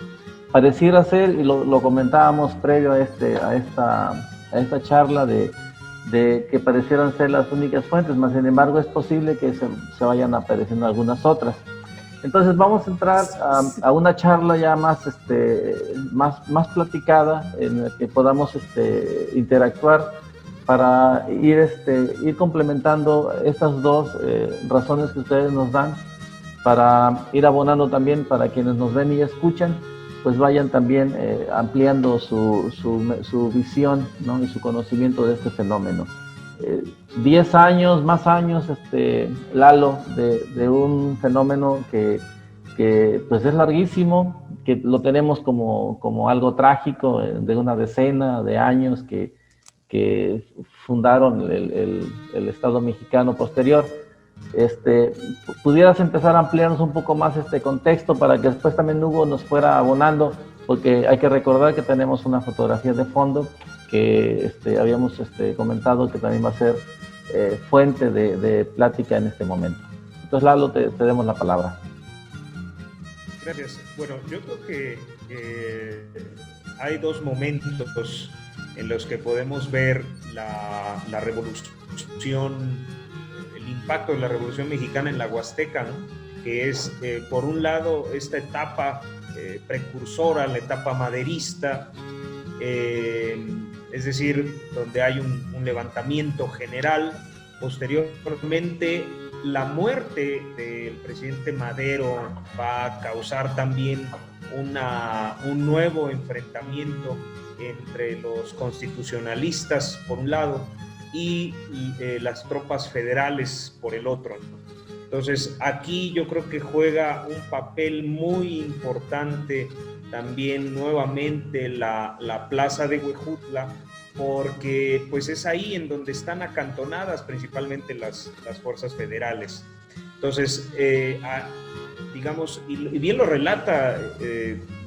Pareciera ser, y lo comentábamos previo a esta charla, de que parecieran ser las únicas fuentes, mas sin embargo es posible que se vayan apareciendo algunas otras. Entonces vamos a entrar a una charla ya más platicada, en la que podamos interactuar para ir complementando estas dos razones que ustedes nos dan, para ir abonando también para quienes nos ven y escuchan, pues vayan también ampliando su visión, ¿no? Y su conocimiento de este fenómeno. 10 años, más años, Lalo, de un fenómeno que pues es larguísimo, que lo tenemos como algo trágico, de una decena de años que fundaron el Estado mexicano posterior. Pudieras empezar a ampliarnos un poco más este contexto para que después también Hugo nos fuera abonando, porque hay que recordar que tenemos una fotografía de fondo que habíamos comentado que también va a ser fuente de plática en este momento. Entonces, Lalo, te demos la palabra. Gracias. Bueno, yo creo que hay dos momentos en los que podemos ver la revolución, el impacto de la Revolución Mexicana en la Huasteca, ¿no? Que es, por un lado, esta etapa precursora, la etapa maderista, es decir, donde hay un levantamiento general. Posteriormente, la muerte del presidente Madero va a causar también un nuevo enfrentamiento entre los constitucionalistas, por un lado, y las tropas federales, por el otro. Entonces, aquí yo creo que juega un papel muy importante también nuevamente la plaza de Huejutla, porque pues es ahí en donde están acantonadas principalmente las fuerzas federales. Entonces, digamos, y bien lo relata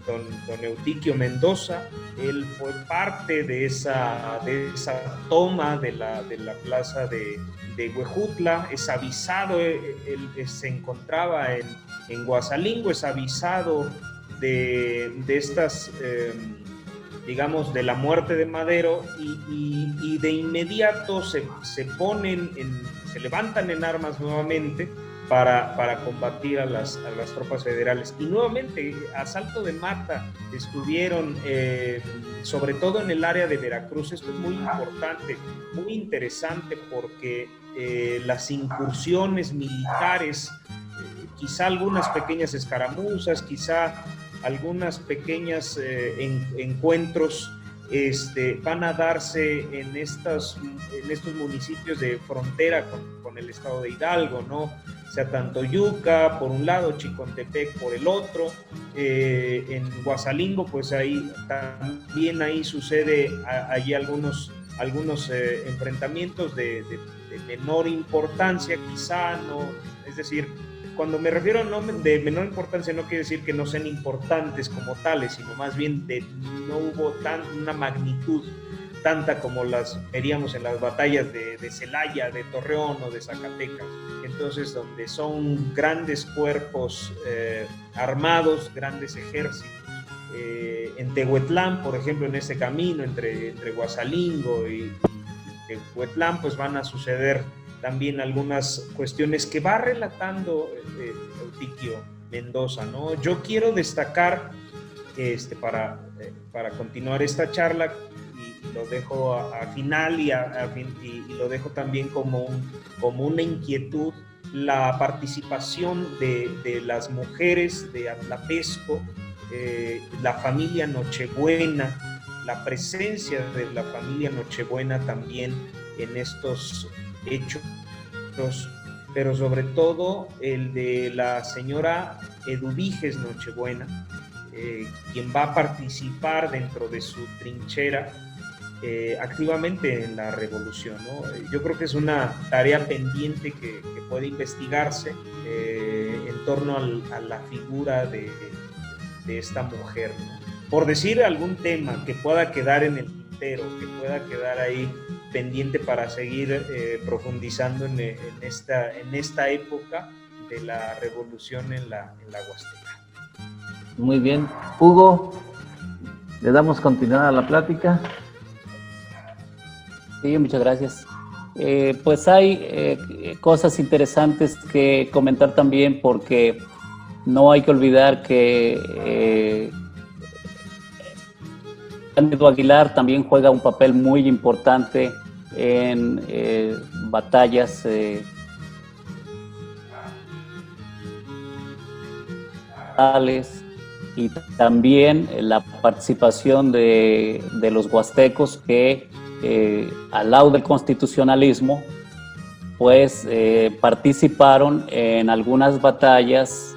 don Eutiquio Mendoza, él fue parte de esa toma de la plaza de Huejutla, es avisado, él se encontraba en Guasalingo, es avisado de estas, digamos, de la muerte de Madero, y de inmediato se levantan en armas nuevamente para combatir a las tropas federales. Y nuevamente, a salto de mata estuvieron, sobre todo en el área de Veracruz. Esto es muy importante, muy interesante, porque las incursiones militares, quizá algunas pequeñas escaramuzas, quizá algunas pequeñas encuentros van a darse en estos municipios de frontera con el estado de Hidalgo, ¿no? O sea, Tantoyuca por un lado, Chicontepec por el otro, en Guasalingo, pues también ahí sucede allí algunos enfrentamientos de menor importancia, quizá, ¿no? Es decir, cuando me refiero a de menor importancia, no quiere decir que no sean importantes como tales, sino más bien no hubo una magnitud tanta como las veríamos en las batallas de Celaya, de Torreón o de Zacatecas. Entonces, donde son grandes cuerpos armados, grandes ejércitos. En Tehuetlán, por ejemplo, en ese camino entre Guasalingo y Tehuetlán, pues van a suceder también algunas cuestiones que va relatando Eutiquio Mendoza, ¿no? Yo quiero destacar, para continuar esta charla, y lo dejo a final y lo dejo también como una inquietud, la participación de las mujeres de Atlapesco, la familia Nochebuena, la presencia de la familia Nochebuena también en estos hechos, pero sobre todo el de la señora Eduviges Nochebuena, quien va a participar dentro de su trinchera activamente en la revolución, ¿no? Yo creo que es una tarea pendiente que puede investigarse en torno a la figura de esta mujer, ¿no? Por decir algún tema que pueda quedar en el tintero, que pueda quedar ahí pendiente para seguir profundizando en esta época de la revolución en la Huasteca. Muy bien. Hugo, le damos continuidad a la plática. Sí, muchas gracias. Pues hay cosas interesantes que comentar también, porque no hay que olvidar que Cándido Aguilar también juega un papel muy importante en batallas y también la participación de los huastecos que al lado del constitucionalismo pues participaron en algunas batallas,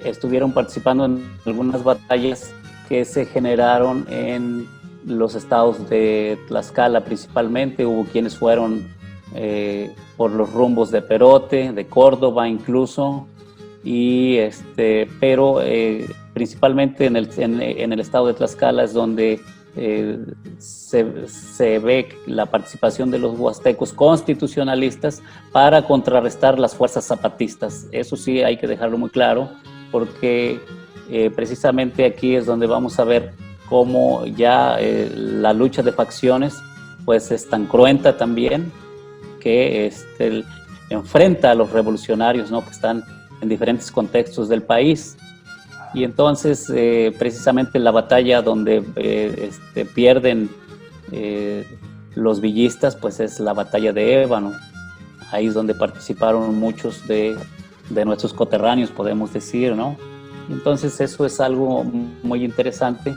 estuvieron participando en algunas batallas que se generaron en los estados de Tlaxcala principalmente. Hubo quienes fueron por los rumbos de Perote, de Córdoba incluso, y pero principalmente en el estado de Tlaxcala es donde se ve la participación de los huastecos constitucionalistas para contrarrestar las fuerzas zapatistas. Eso sí hay que dejarlo muy claro, porque precisamente aquí es donde vamos a ver cómo ya la lucha de facciones pues es tan cruenta también, que enfrenta a los revolucionarios, ¿no?, que están en diferentes contextos del país. Y entonces precisamente la batalla donde pierden los villistas pues es la batalla de Ébano. Ahí es donde participaron muchos de nuestros coterráneos, podemos decir, ¿no? Entonces eso es algo muy interesante,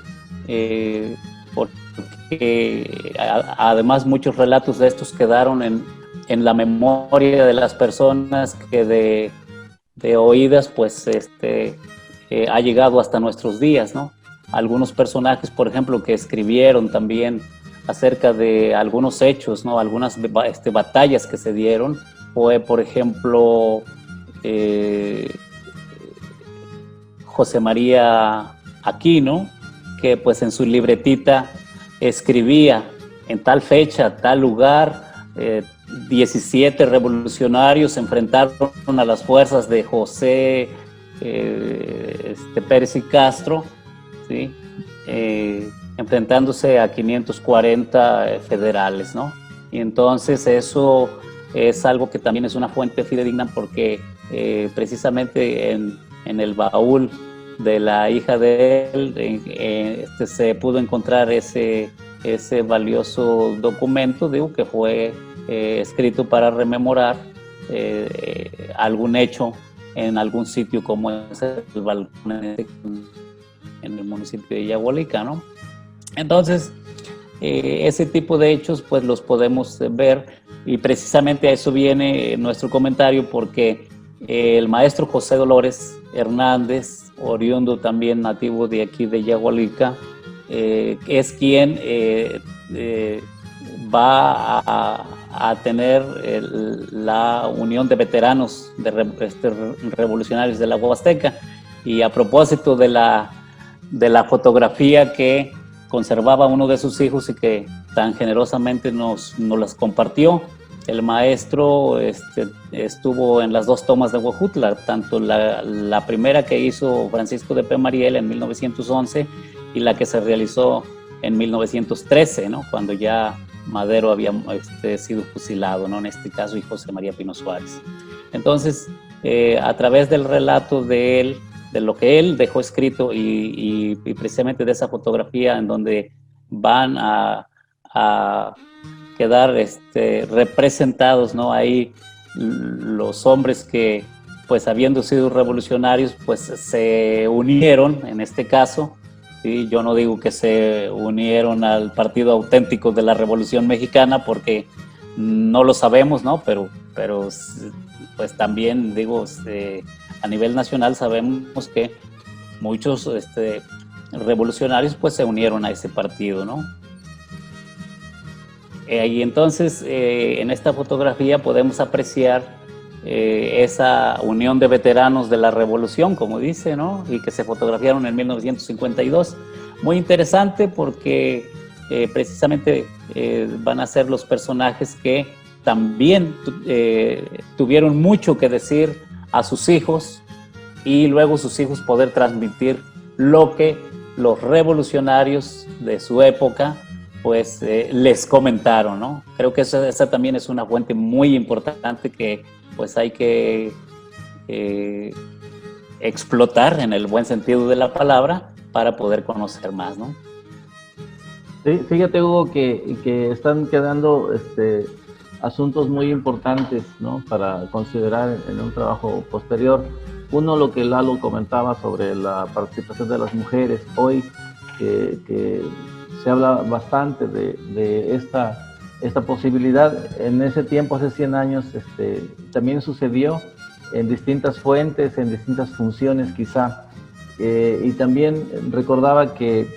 porque además muchos relatos de estos quedaron en la memoria de las personas, que de oídas pues ha llegado hasta nuestros días, ¿no? Algunos personajes, por ejemplo, que escribieron también acerca de algunos hechos, ¿no?, algunas batallas que se dieron, fue, por ejemplo, José María Aquino, que pues en su libretita escribía: en tal fecha, tal lugar, 17 revolucionarios se enfrentaron a las fuerzas de José Pérez y Castro, ¿sí? Enfrentándose a 540 federales, ¿no? Y entonces eso es algo que también es una fuente fidedigna, porque precisamente en el baúl de la hija de él se pudo encontrar ese valioso documento, digo, que fue escrito para rememorar algún hecho en algún sitio como es el balcón en el municipio de Yagualica, ¿no? Entonces, ese tipo de hechos pues los podemos ver, y precisamente a eso viene nuestro comentario, porque el maestro José Dolores Hernández, oriundo también nativo de aquí de Yagualica, es quien va a tener la unión de veteranos revolucionarios de la Huasteca. Y a propósito de la fotografía que conservaba uno de sus hijos y que tan generosamente nos las compartió, el maestro estuvo en las dos tomas de Huejutla, tanto la primera que hizo Francisco de P. Mariel en 1911 y la que se realizó en 1913, ¿no?, cuando ya Madero había sido fusilado, ¿no? En este caso, y José María Pino Suárez. Entonces, a través del relato de él, de lo que él dejó escrito y precisamente de esa fotografía en donde van a quedar representados, ¿no? Ahí los hombres que, pues habiendo sido revolucionarios, pues se unieron, en este caso, ¿sí? Yo no digo que se unieron al partido auténtico de la Revolución Mexicana porque no lo sabemos, ¿no? Pero pues también digo, a nivel nacional sabemos que muchos revolucionarios pues se unieron a ese partido, ¿no? Y entonces en esta fotografía podemos apreciar esa unión de veteranos de la revolución, como dice, ¿no? Y que se fotografiaron en 1952. Muy interesante porque precisamente van a ser los personajes que también tuvieron mucho que decir a sus hijos y luego sus hijos poder transmitir lo que los revolucionarios de su época pues les comentaron, ¿no? Creo que esa también es una fuente muy importante que pues hay que explotar en el buen sentido de la palabra para poder conocer más, ¿no? Sí, fíjate, Hugo, que están quedando asuntos muy importantes, ¿no? Para considerar en un trabajo posterior. Uno, lo que Lalo comentaba sobre la participación de las mujeres. Hoy que se habla bastante de esta posibilidad. En ese tiempo, hace 100 años, también sucedió en distintas fuentes, en distintas funciones quizá. Y también recordaba que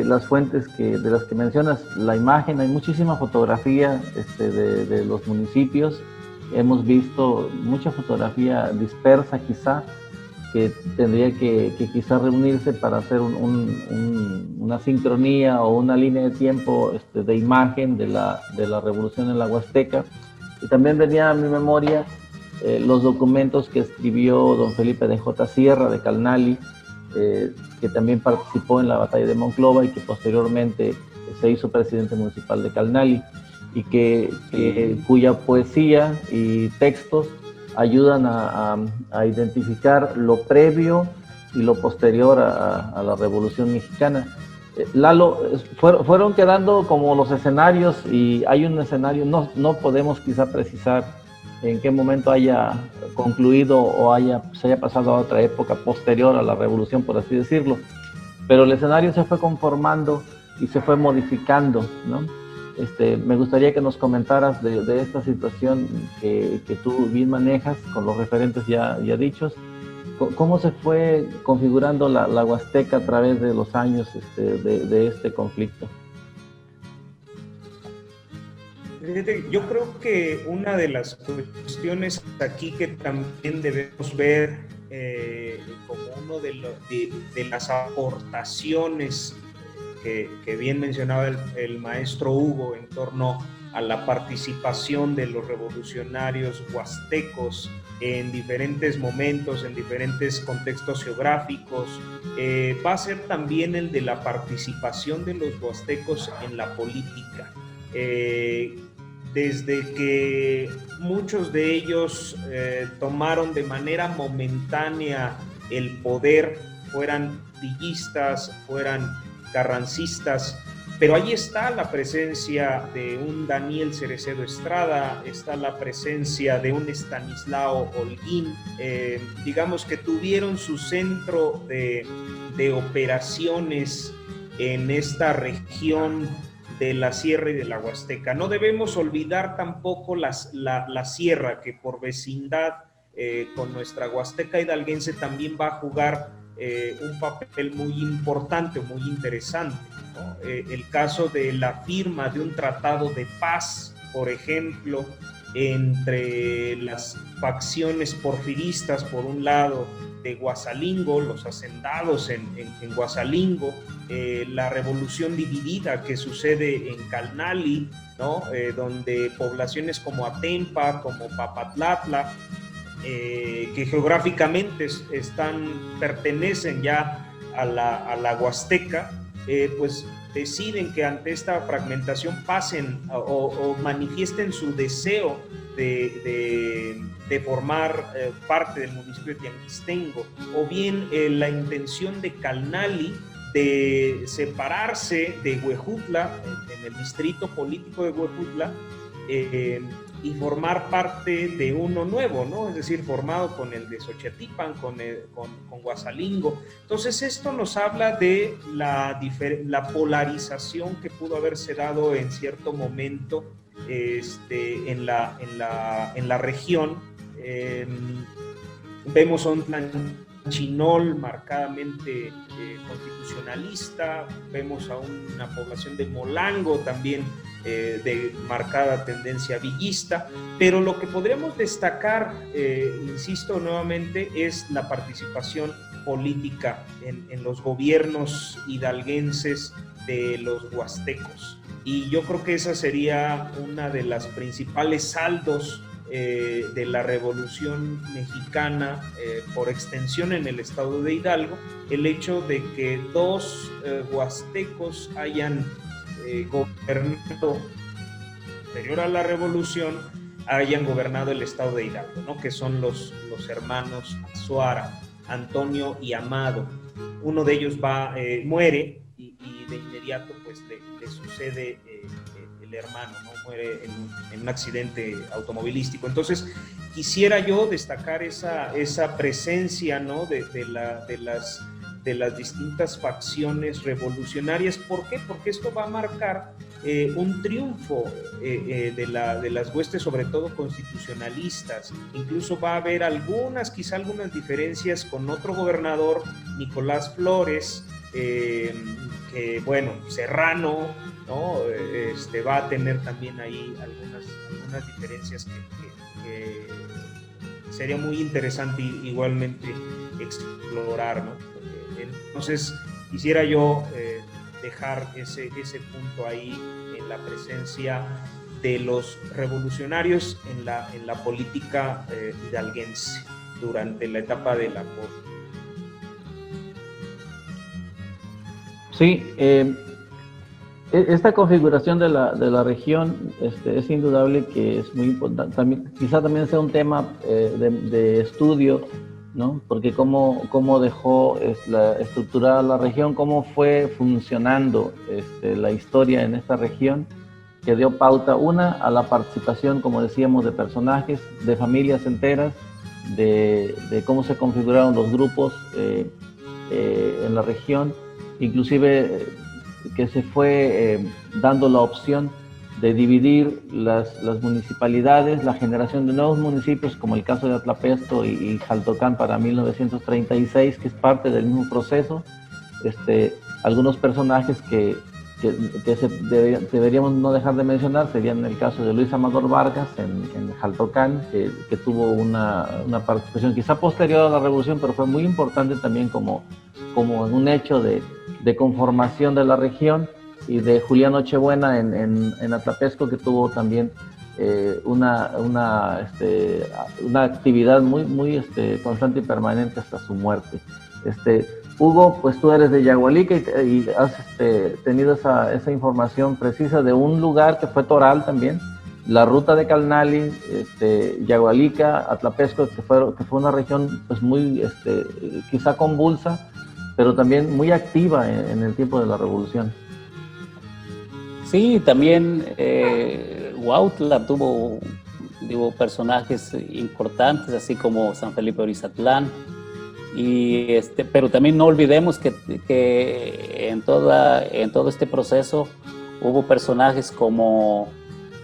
las fuentes de las que mencionas, la imagen, hay muchísima fotografía de los municipios. Hemos visto mucha fotografía dispersa quizá, que tendría que quizá reunirse para hacer una sincronía o una línea de tiempo de imagen de la revolución en la Huasteca. Y también venía a mi memoria los documentos que escribió don Felipe de J. Sierra de Calnali, que también participó en la batalla de Monclova y que posteriormente se hizo presidente municipal de Calnali, y cuya poesía y textos ayudan a identificar lo previo y lo posterior a la Revolución Mexicana. Lalo, fueron quedando como los escenarios, y hay un escenario, no podemos quizá precisar en qué momento haya concluido o se haya pasado a otra época posterior a la Revolución, por así decirlo, pero el escenario se fue conformando y se fue modificando, ¿no? Me gustaría que nos comentaras de esta situación que tú bien manejas con los referentes ya dichos. ¿Cómo se fue configurando la Huasteca a través de los años de este conflicto? Yo creo que una de las cuestiones aquí que también debemos ver como uno de las aportaciones que bien mencionaba el maestro Hugo en torno a la participación de los revolucionarios huastecos en diferentes momentos, en diferentes contextos geográficos, va a ser también el de la participación de los huastecos en la política. Desde que muchos de ellos tomaron de manera momentánea el poder, fueran villistas, fueran carrancistas, pero ahí está la presencia de un Daniel Cerecedo Estrada, está la presencia de un Estanislao Holguín, digamos que tuvieron su centro de operaciones en esta región de la Sierra y de la Huasteca. No debemos olvidar tampoco la Sierra, que por vecindad con nuestra Huasteca hidalguense también va a jugar un papel muy importante, muy interesante, ¿no? El caso de la firma de un tratado de paz, por ejemplo, entre las facciones porfiristas, por un lado, de Guasalingo, los hacendados en Guasalingo, la revolución dividida que sucede en Calnali, ¿no? Donde poblaciones como Atempa, como Papatlatla, que geográficamente pertenecen ya a la Huasteca, pues deciden que ante esta fragmentación pasen o manifiesten su deseo de formar parte del municipio de Tianguistengo, o bien la intención de Calnali de separarse de Huejutla, en el distrito político de Huejutla, y formar parte de uno nuevo, ¿no? Es decir, formado con el de Xochiatilpan, con Huasalingo. Entonces, esto nos habla de la polarización que pudo haberse dado en cierto momento en la región. Vemos a un Tlanchinol marcadamente constitucionalista, vemos a una población de Molango también de marcada tendencia villista, pero lo que podríamos destacar, insisto nuevamente, es la participación política en los gobiernos hidalguenses de los huastecos. Y yo creo que esa sería una de las principales saldos de la Revolución Mexicana, por extensión en el estado de Hidalgo, el hecho de que dos huastecos hayan gobernado, anterior a la Revolución, hayan gobernado el estado de Hidalgo, ¿no? Que son los hermanos Azuara, Antonio y Amado. Uno de ellos muere y de inmediato pues le sucede el hermano, ¿no? Muere en un accidente automovilístico. Entonces quisiera yo destacar esa presencia, ¿no? de las distintas facciones revolucionarias. ¿Por qué? Porque esto va a marcar un triunfo de las huestes, sobre todo constitucionalistas. Incluso va a haber quizá algunas diferencias con otro gobernador, Nicolás Flores, que bueno, serrano, ¿no? Va a tener también ahí algunas diferencias que sería muy interesante igualmente explorar, ¿no? Entonces quisiera yo dejar ese punto ahí en la presencia de los revolucionarios en la política hidalguense durante la etapa de la posguerra. Sí, esta configuración de la región es indudable que es muy importante. Quizá también sea un tema de estudio, ¿no? Porque cómo dejó estructurada la región, cómo fue funcionando la historia en esta región, que dio pauta, a la participación, como decíamos, de personajes, de familias enteras, de cómo se configuraron los grupos en la región, inclusive que se fue dando la opción de dividir las municipalidades, la generación de nuevos municipios, como el caso de Atlapesco y Xaltocán para 1936, que es parte del mismo proceso. Algunos personajes que deberíamos no dejar de mencionar serían el caso de Luis Amador Vargas en Xaltocán, que tuvo una participación quizá posterior a la Revolución, pero fue muy importante también como un hecho de conformación de la región, y de Julián Nochebuena en Atlapesco, que tuvo también una actividad muy constante y permanente hasta su muerte. Hugo, pues tú eres de Yagualica y has tenido esa información precisa de un lugar que fue Toral también, la ruta de Calnali, Yagualica, Atlapesco, que fue una región pues muy quizá convulsa, pero también muy activa en el tiempo de la Revolución. Sí, también Huautla tuvo personajes importantes, así como San Felipe Orizatlán, pero también no olvidemos que en todo este proceso hubo personajes como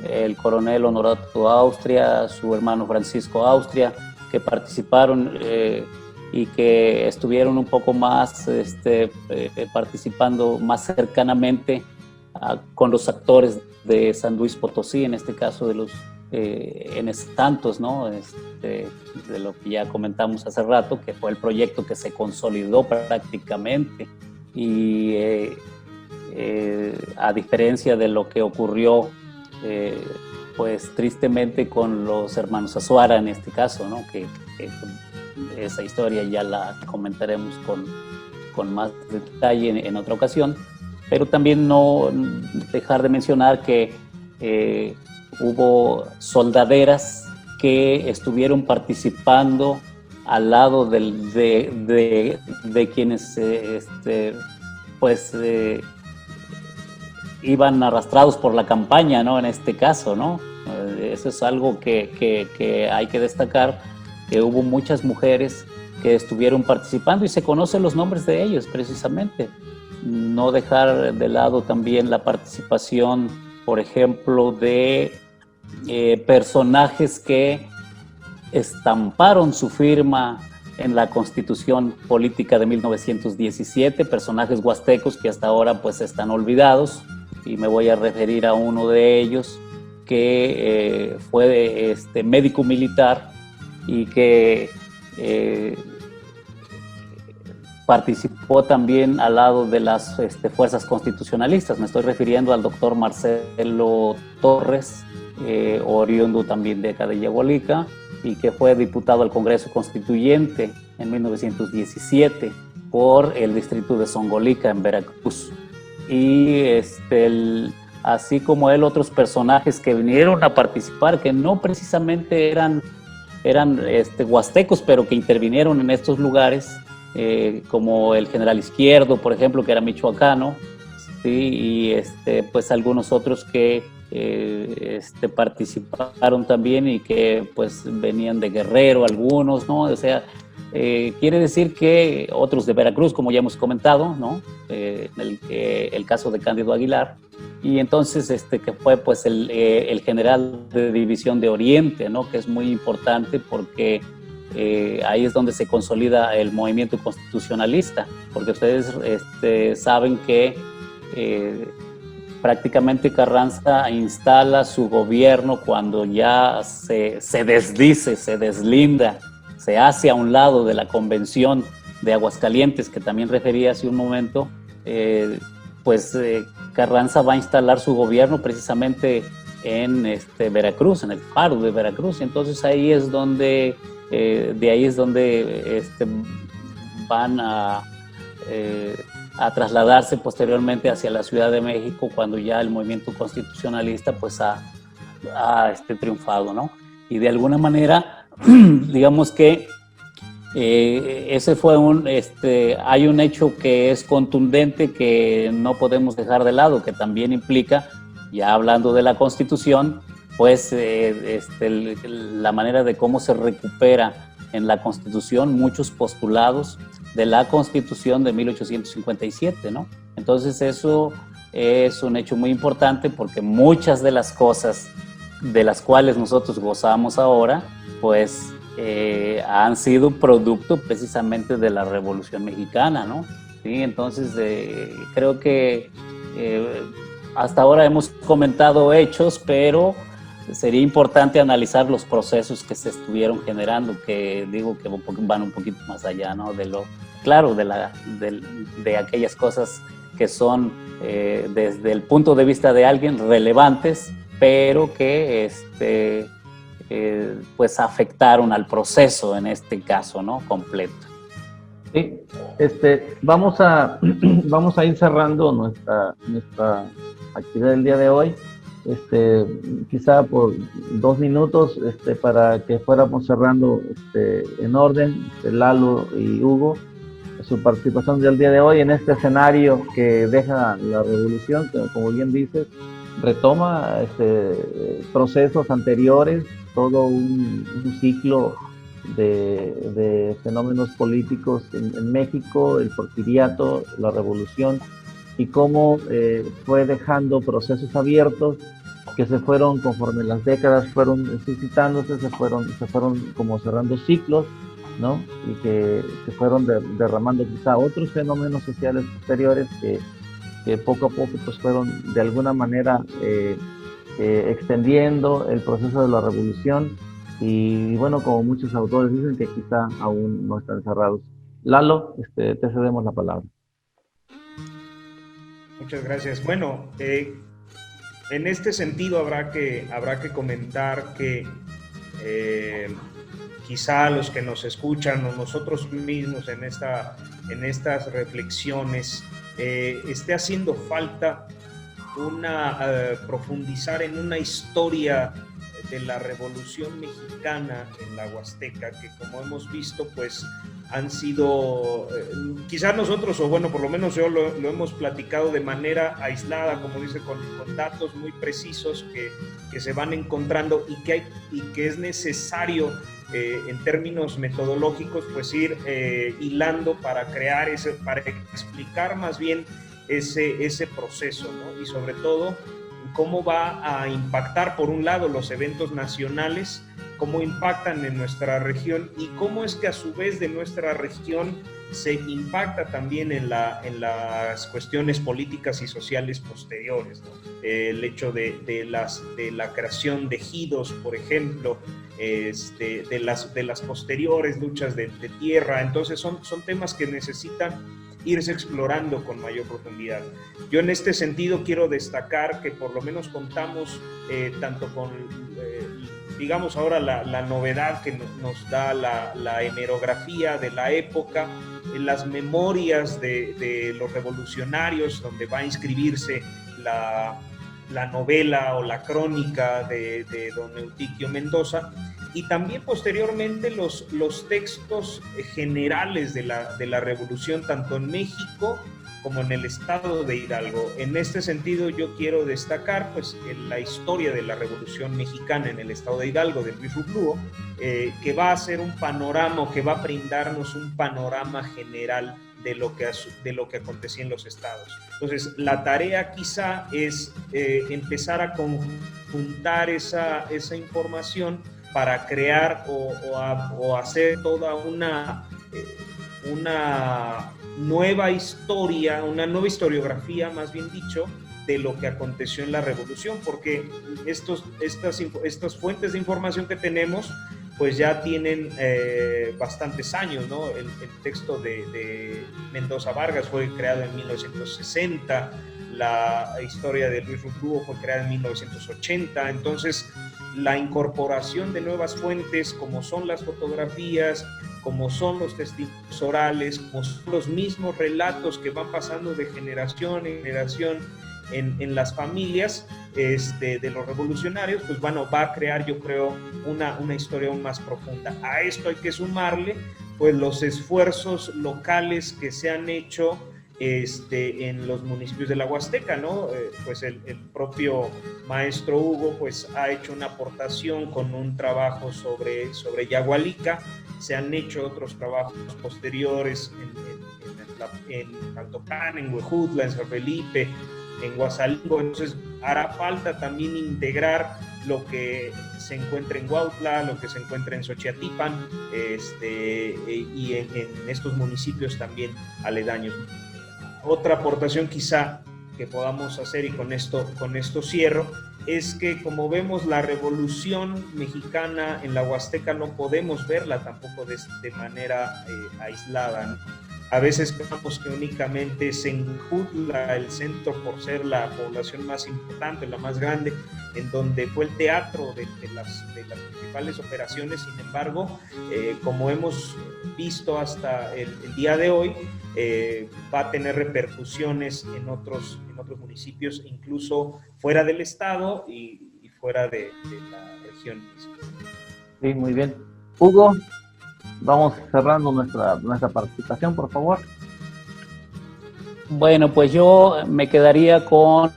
el coronel Honorato Austria, su hermano Francisco Austria, que participaron y que estuvieron un poco más participando más cercanamente con los actores de San Luis Potosí, en este caso de los enestantos, ¿no? De lo que ya comentamos hace rato, que fue el proyecto que se consolidó prácticamente, y a diferencia de lo que ocurrió pues tristemente con los hermanos Azuara en este caso, ¿no? Que esa historia ya la comentaremos con más detalle en otra ocasión. pero también no dejar de mencionar que hubo soldaderas que estuvieron participando al lado de quienes iban arrastrados por la campaña, ¿no? En este caso, ¿no? Eso es algo que hay que destacar, que hubo muchas mujeres que estuvieron participando y se conocen los nombres de ellos precisamente. No dejar de lado también la participación, por ejemplo, de personajes que estamparon su firma en la Constitución Política de 1917, personajes huastecos que hasta ahora pues están olvidados, y me voy a referir a uno de ellos que fue médico militar y que participó también al lado de las fuerzas constitucionalistas. Me estoy refiriendo al doctor Marcelo Torres, oriundo también de acá de Yagualica, y que fue diputado al Congreso Constituyente en 1917 por el distrito de Zongolica, en Veracruz. Y así como él, otros personajes que vinieron a participar, que no precisamente eran huastecos, pero que intervinieron en estos lugares, como el general Izquierdo, por ejemplo, que era michoacano, ¿sí? Y pues algunos otros que participaron también y que pues venían de Guerrero, algunos, ¿no? O sea, quiere decir que otros de Veracruz, como ya hemos comentado, ¿no? El caso de Cándido Aguilar, y entonces que fue pues el general de División de Oriente, ¿no? Que es muy importante porque ahí es donde se consolida el movimiento constitucionalista, porque ustedes saben que prácticamente Carranza instala su gobierno cuando ya se desdice, se deslinda, se hace a un lado de la Convención de Aguascalientes, que también refería hace un momento. Carranza va a instalar su gobierno precisamente en Veracruz, en el Faro de Veracruz, y entonces ahí es donde, van a trasladarse posteriormente hacia la Ciudad de México, cuando ya el movimiento constitucionalista pues ha triunfado, ¿no? Y de alguna manera, digamos que ese fue hay un hecho que es contundente, que no podemos dejar de lado, que también implica, ya hablando de la Constitución, pues la manera de cómo se recupera en la Constitución muchos postulados de la Constitución de 1857, ¿no? Entonces eso es un hecho muy importante, porque muchas de las cosas de las cuales nosotros gozamos ahora, pues han sido producto precisamente de la Revolución Mexicana, ¿no? ¿Sí? Entonces creo que hasta ahora hemos comentado hechos, pero sería importante analizar los procesos que se estuvieron generando, que digo que van un poquito más allá, ¿no? De aquellas cosas que son desde el punto de vista de alguien relevantes, pero que pues afectaron al proceso en este caso, ¿no? Completo. Sí, vamos a ir cerrando nuestra actividad del día de hoy. Quizá por 2 minutos, para que fuéramos cerrando en orden, Lalo y Hugo, su participación del día de hoy en este escenario que deja la revolución, que, como bien dices, retoma procesos anteriores, todo un ciclo de fenómenos políticos en México, el porfiriato, la revolución, y cómo fue dejando procesos abiertos que se fueron, conforme las décadas fueron suscitándose, se fueron como cerrando ciclos, ¿no? Y que se fueron derramando quizá otros fenómenos sociales posteriores que poco a poco pues fueron de alguna manera extendiendo el proceso de la revolución, y bueno, como muchos autores dicen, que quizá aún no están cerrados. Lalo, te cedemos la palabra. Muchas gracias. Bueno, en este sentido habrá que comentar que quizá los que nos escuchan o nosotros mismos en estas reflexiones, esté haciendo falta profundizar en una historia de la Revolución Mexicana en la Huasteca, que como hemos visto, pues han sido, quizás nosotros, o bueno, por lo menos yo lo hemos platicado de manera aislada, como dice, con datos muy precisos que se van encontrando y que es necesario en términos metodológicos, pues ir hilando para para explicar más bien ese proceso, ¿no? Y sobre todo, cómo va a impactar, por un lado, los eventos nacionales, cómo impactan en nuestra región y cómo es que a su vez de nuestra región se impacta también en las cuestiones políticas y sociales posteriores, ¿no? El hecho de la creación de ejidos, por ejemplo, de las posteriores luchas de tierra. Entonces son temas que necesitan irse explorando con mayor profundidad. Yo en este sentido quiero destacar que por lo menos contamos tanto con, digamos ahora, la novedad que nos da la hemerografía de la época, en las memorias de los revolucionarios, donde va a inscribirse la novela o la crónica de don Eutiquio Mendoza, y también posteriormente los textos generales de la revolución, tanto en México como en el estado de Hidalgo. En este sentido yo quiero destacar pues la historia de la Revolución Mexicana en el estado de Hidalgo de Luis Ruplúo, que va a ser un panorama, que va a brindarnos un panorama general de lo que acontecía en los estados. Entonces la tarea quizá es empezar a conjuntar esa información para crear o hacer toda una nueva historia, una nueva historiografía, más bien dicho, de lo que aconteció en la revolución, porque estas fuentes de información que tenemos pues ya tienen bastantes años, ¿no? El texto de Mendoza Vargas fue creado en 1960, la historia de Luis Ruplúo fue creada en 1980, entonces la incorporación de nuevas fuentes como son las fotografías, como son los testimonios orales, como son los mismos relatos que van pasando de generación en generación en las familias de los revolucionarios, pues bueno, va a crear, yo creo, una historia aún más profunda. A esto hay que sumarle pues los esfuerzos locales que se han hecho en los municipios de la Huasteca, ¿no? Pues el propio maestro Hugo pues ha hecho una aportación con un trabajo sobre Yagualica. Se han hecho otros trabajos posteriores en Caltocán, en Huejutla, en San Felipe, en Guasalingo. Entonces hará falta también integrar lo que se encuentra en Huautla, lo que se encuentra en Xochiatilpan, y en estos municipios también aledaños. Otra aportación quizá que podamos hacer, y con esto cierro, es que como vemos la Revolución Mexicana en la Huasteca no podemos verla tampoco de manera aislada, ¿no? A veces pensamos que únicamente se enjutla el centro por ser la población más importante, la más grande, en donde fue el teatro de las principales operaciones. Sin embargo, como hemos visto hasta el día de hoy, va a tener repercusiones en otros municipios, incluso fuera del estado y fuera de la región misma. Sí, muy bien. Hugo, vamos cerrando nuestra participación, por favor. Bueno, pues yo me quedaría con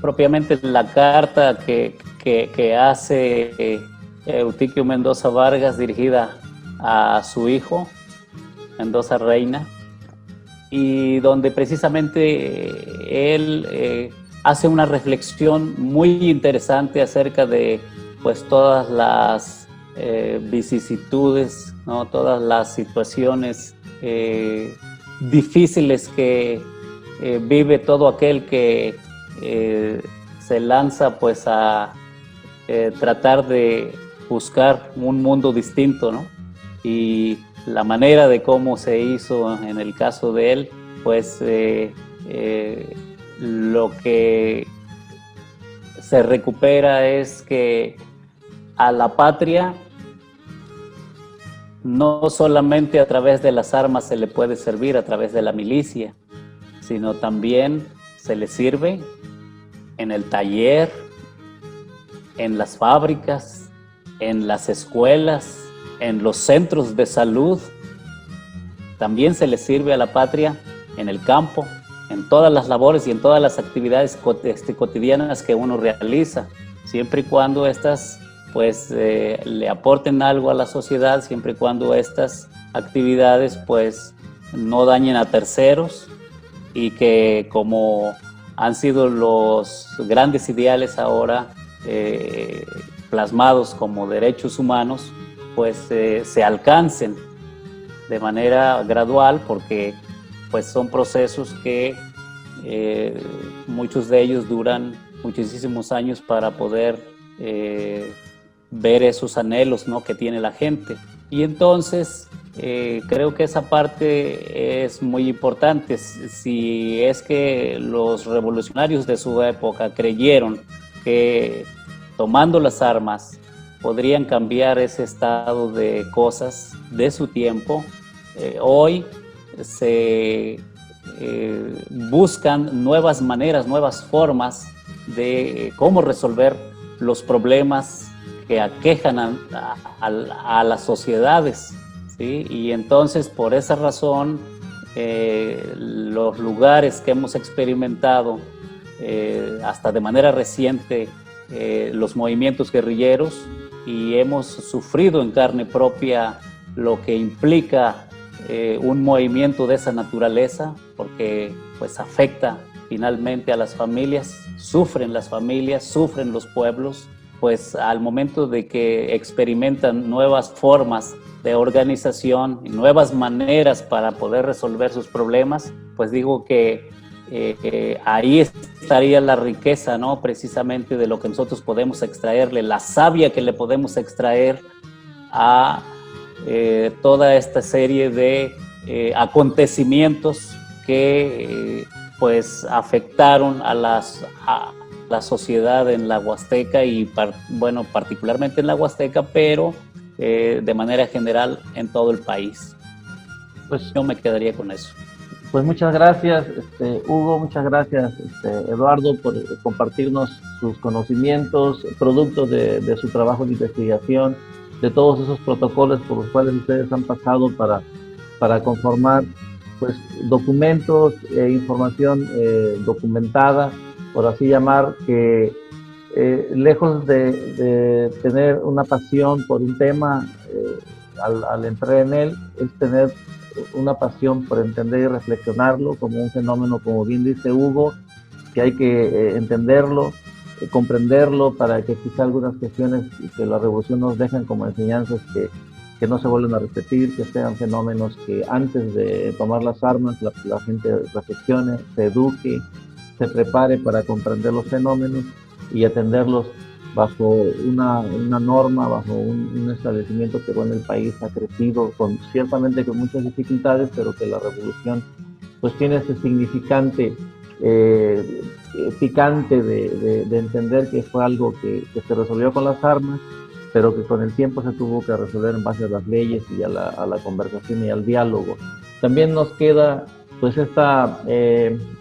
propiamente la carta que hace Eutiquio Mendoza Vargas dirigida a su hijo, Mendoza Reina, y donde precisamente él hace una reflexión muy interesante acerca de pues todas las vicisitudes, ¿no? Todas las situaciones difíciles que vive todo aquel que se lanza pues a tratar de buscar un mundo distinto, ¿no? Y la manera de cómo se hizo en el caso de él, pues lo que se recupera es que a la patria no solamente a través de las armas se le puede servir, a través de la milicia, sino también se le sirve en el taller, en las fábricas, en las escuelas, en los centros de salud. También se le sirve a la patria en el campo, en todas las labores y en todas las actividades cotidianas que uno realiza, siempre y cuando estas pues le aporten algo a la sociedad, siempre y cuando estas actividades pues no dañen a terceros, y que, como han sido los grandes ideales ahora plasmados como derechos humanos, pues se alcancen de manera gradual, porque pues son procesos que muchos de ellos duran muchísimos años para poder ver esos anhelos, ¿no?, que tiene la gente. Y entonces creo que esa parte es muy importante. Si es que los revolucionarios de su época creyeron que tomando las armas podrían cambiar ese estado de cosas de su tiempo, hoy se buscan nuevas maneras, nuevas formas de cómo resolver los problemas que aquejan a las sociedades, ¿sí? Y entonces, por esa razón, los lugares que hemos experimentado hasta de manera reciente los movimientos guerrilleros, y hemos sufrido en carne propia lo que implica un movimiento de esa naturaleza, porque pues afecta finalmente a las familias, sufren los pueblos, pues al momento de que experimentan nuevas formas de organización y nuevas maneras para poder resolver sus problemas, pues digo que ahí estaría la riqueza, ¿no?, precisamente de lo que nosotros podemos extraerle, la savia que le podemos extraer a toda esta serie de acontecimientos que pues afectaron a la sociedad en la Huasteca y bueno, particularmente en la Huasteca, pero de manera general en todo el país. Pues yo me quedaría con eso. Pues muchas gracias, Hugo, muchas gracias, Eduardo, por compartirnos sus conocimientos, productos de su trabajo de investigación, de todos esos protocolos por los cuales ustedes han pasado para conformar pues documentos, información documentada, por así llamar, que lejos de tener una pasión por un tema al entrar en él, es tener una pasión por entender y reflexionarlo como un fenómeno, como bien dice Hugo, que hay que entenderlo, comprenderlo, para que quizá algunas cuestiones que la revolución nos dejan como enseñanzas que no se vuelvan a repetir, que sean fenómenos que antes de tomar las armas la gente reflexione, se eduque, se prepare para comprender los fenómenos y atenderlos bajo una norma, bajo un establecimiento que, bueno, el país ha crecido ciertamente con muchas dificultades, pero que la revolución pues tiene ese significante picante de entender que fue algo que se resolvió con las armas, pero que con el tiempo se tuvo que resolver en base a las leyes y a la conversación y al diálogo. También nos queda pues esta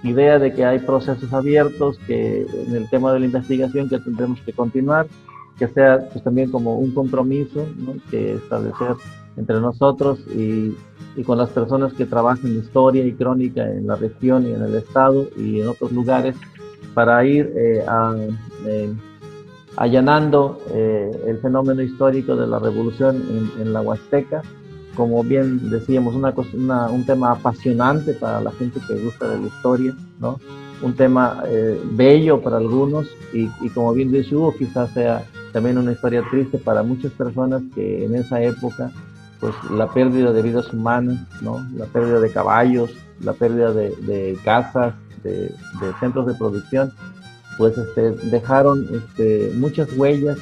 idea de que hay procesos abiertos que en el tema de la investigación que tendremos que continuar, que sea pues también como un compromiso, ¿no?, que establecer entre nosotros y con las personas que trabajan en historia y crónica en la región y en el estado y en otros lugares, para ir allanando el fenómeno histórico de la revolución en la Huasteca. Como bien decíamos, un tema apasionante para la gente que gusta de la historia, ¿no? Un tema bello para algunos y como bien dice Hugo, quizás sea también una historia triste para muchas personas que en esa época, pues la pérdida de vidas humanas, ¿no?, la pérdida de caballos, la pérdida de casas, de centros de producción, pues dejaron muchas huellas,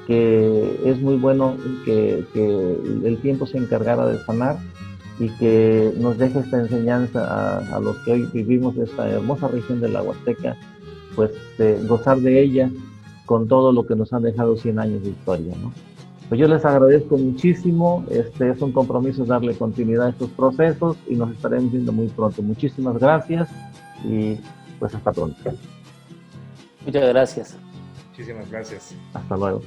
que es muy bueno que el tiempo se encargara de sanar y que nos deje esta enseñanza a los que hoy vivimos esta hermosa región de la Huasteca, pues gozar de ella con todo lo que nos han dejado 100 años de historia, ¿no? Pues yo les agradezco muchísimo, es un compromiso darle continuidad a estos procesos y nos estaremos viendo muy pronto. Muchísimas gracias y pues hasta pronto. Muchas gracias. Muchísimas gracias. Hasta luego.